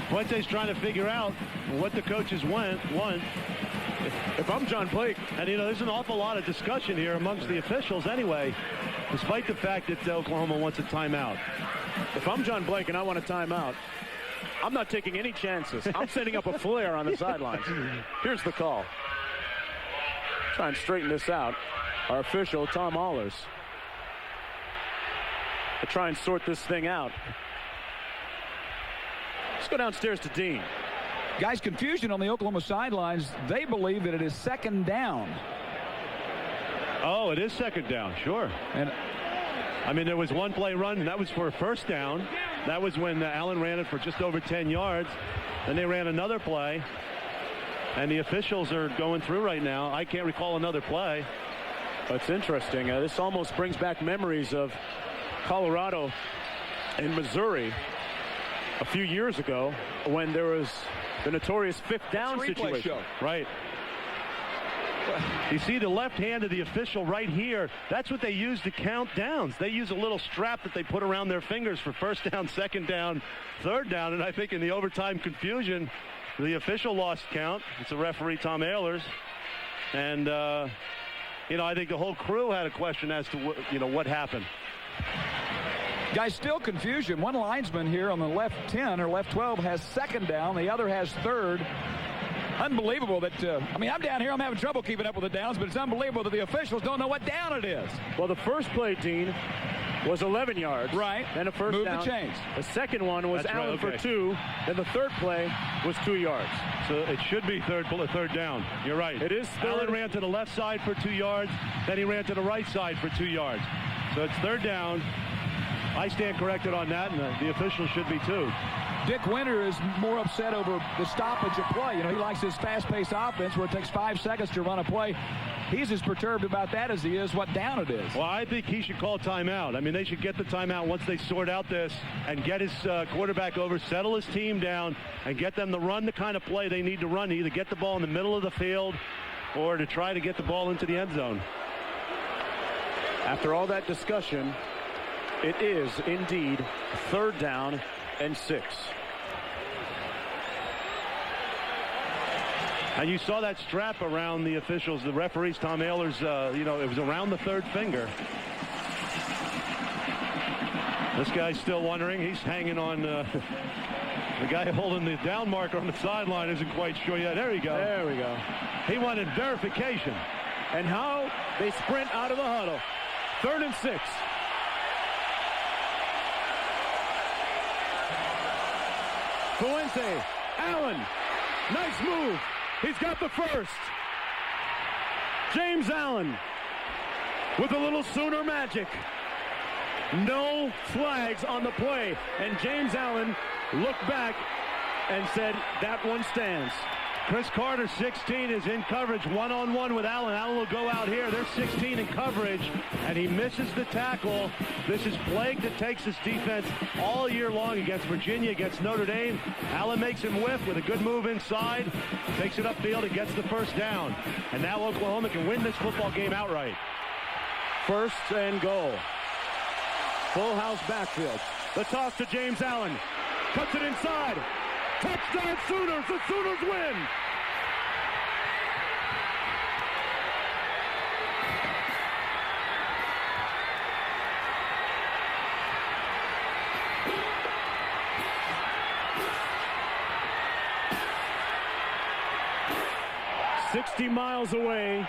Speaker 3: Fuente's trying to figure out what the coaches want.
Speaker 1: If I'm John Blake,
Speaker 3: and there's an awful lot of discussion here amongst the officials anyway, despite the fact that Oklahoma wants a timeout.
Speaker 1: If I'm John Blake and I want a timeout, I'm not taking any chances. I'm setting up a flare on the sidelines. Here's the call. Try and straighten this out. Our official, Tom Allers. To try and sort this thing out. Let's go downstairs to Dean.
Speaker 4: Guys, confusion on the Oklahoma sidelines. They believe that it is second down.
Speaker 3: Oh, it is second down, sure. And there was one play run, and that was for a first down. That was when Allen ran it for just over 10 yards. Then they ran another play, and the officials are going through right now. I can't recall another play.
Speaker 1: That's interesting. This almost brings back memories of Colorado and Missouri a few years ago when there was the notorious fifth down situation.
Speaker 3: Right. You see the left hand of the official right here. That's what they use to count downs. They use a little strap that they put around their fingers for first down, second down, third down. And I think in the overtime confusion, the official lost count. It's the referee, Tom Ehlers. And, I think the whole crew had a question as to, what happened.
Speaker 4: Guys, still confusion. One linesman here on the left 10 or left 12 has second down. The other has third. Unbelievable that, I'm down here. I'm having trouble keeping up with the downs, but it's unbelievable that the officials don't know what down it is.
Speaker 1: Well, the first play, Dean, was 11 yards.
Speaker 4: Right.
Speaker 1: Then a first
Speaker 4: Move
Speaker 1: down.
Speaker 4: the chains.
Speaker 1: The second one was Allen for 2. Then the third play was 2 yards.
Speaker 3: So it should be third down. You're right.
Speaker 1: It is third.
Speaker 3: Allen ran to the left side for 2 yards. Then he ran to the right side for 2 yards. So it's third down. I stand corrected on that, and the officials should be too.
Speaker 4: Dick Winter is more upset over the stoppage of play. He likes his fast-paced offense where it takes 5 seconds to run a play. He's as perturbed about that as he is what down it is.
Speaker 3: Well, I think he should call timeout. They should get the timeout once they sort out this and get his quarterback over, settle his team down, and get them to run the kind of play they need to run, to either get the ball in the middle of the field or to try to get the ball into the end zone.
Speaker 1: After all that discussion, it is indeed third down and 6.
Speaker 3: And you saw that strap around the officials, the referees, Tom Ehlers, it was around the third finger. This guy's still wondering. He's hanging on. The guy holding the down marker on the sideline isn't quite sure yet. There you go.
Speaker 1: There we go.
Speaker 3: He wanted verification.
Speaker 1: And how they sprint out of the huddle. 3rd and 6. Fuente, Allen, nice move. He's got the first. James Allen with a little Sooner magic. No flags on the play. And James Allen looked back and said, that one stands.
Speaker 3: Chris Carter, 16, is in coverage one-on-one with Allen. Allen will go out here. They're 16 in coverage, and he misses the tackle. This has plagued the Texas defense all year long against Virginia, against Notre Dame. Allen makes him whiff with a good move inside, takes it upfield and gets the first down. And now Oklahoma can win this football game outright.
Speaker 1: First and goal. Full house backfield. The toss to James Allen. Cuts it inside. Touchdown Sooners. The Sooners win. "60 miles away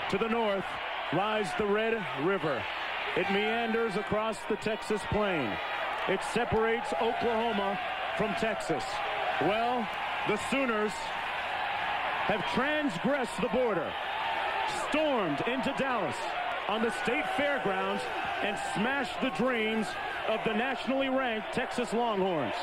Speaker 1: to the north lies the Red River. It meanders across the Texas plain. It separates Oklahoma from Texas. Well, the Sooners have transgressed the border, stormed into Dallas on the state fairgrounds, and smashed the dreams of the nationally ranked Texas Longhorns.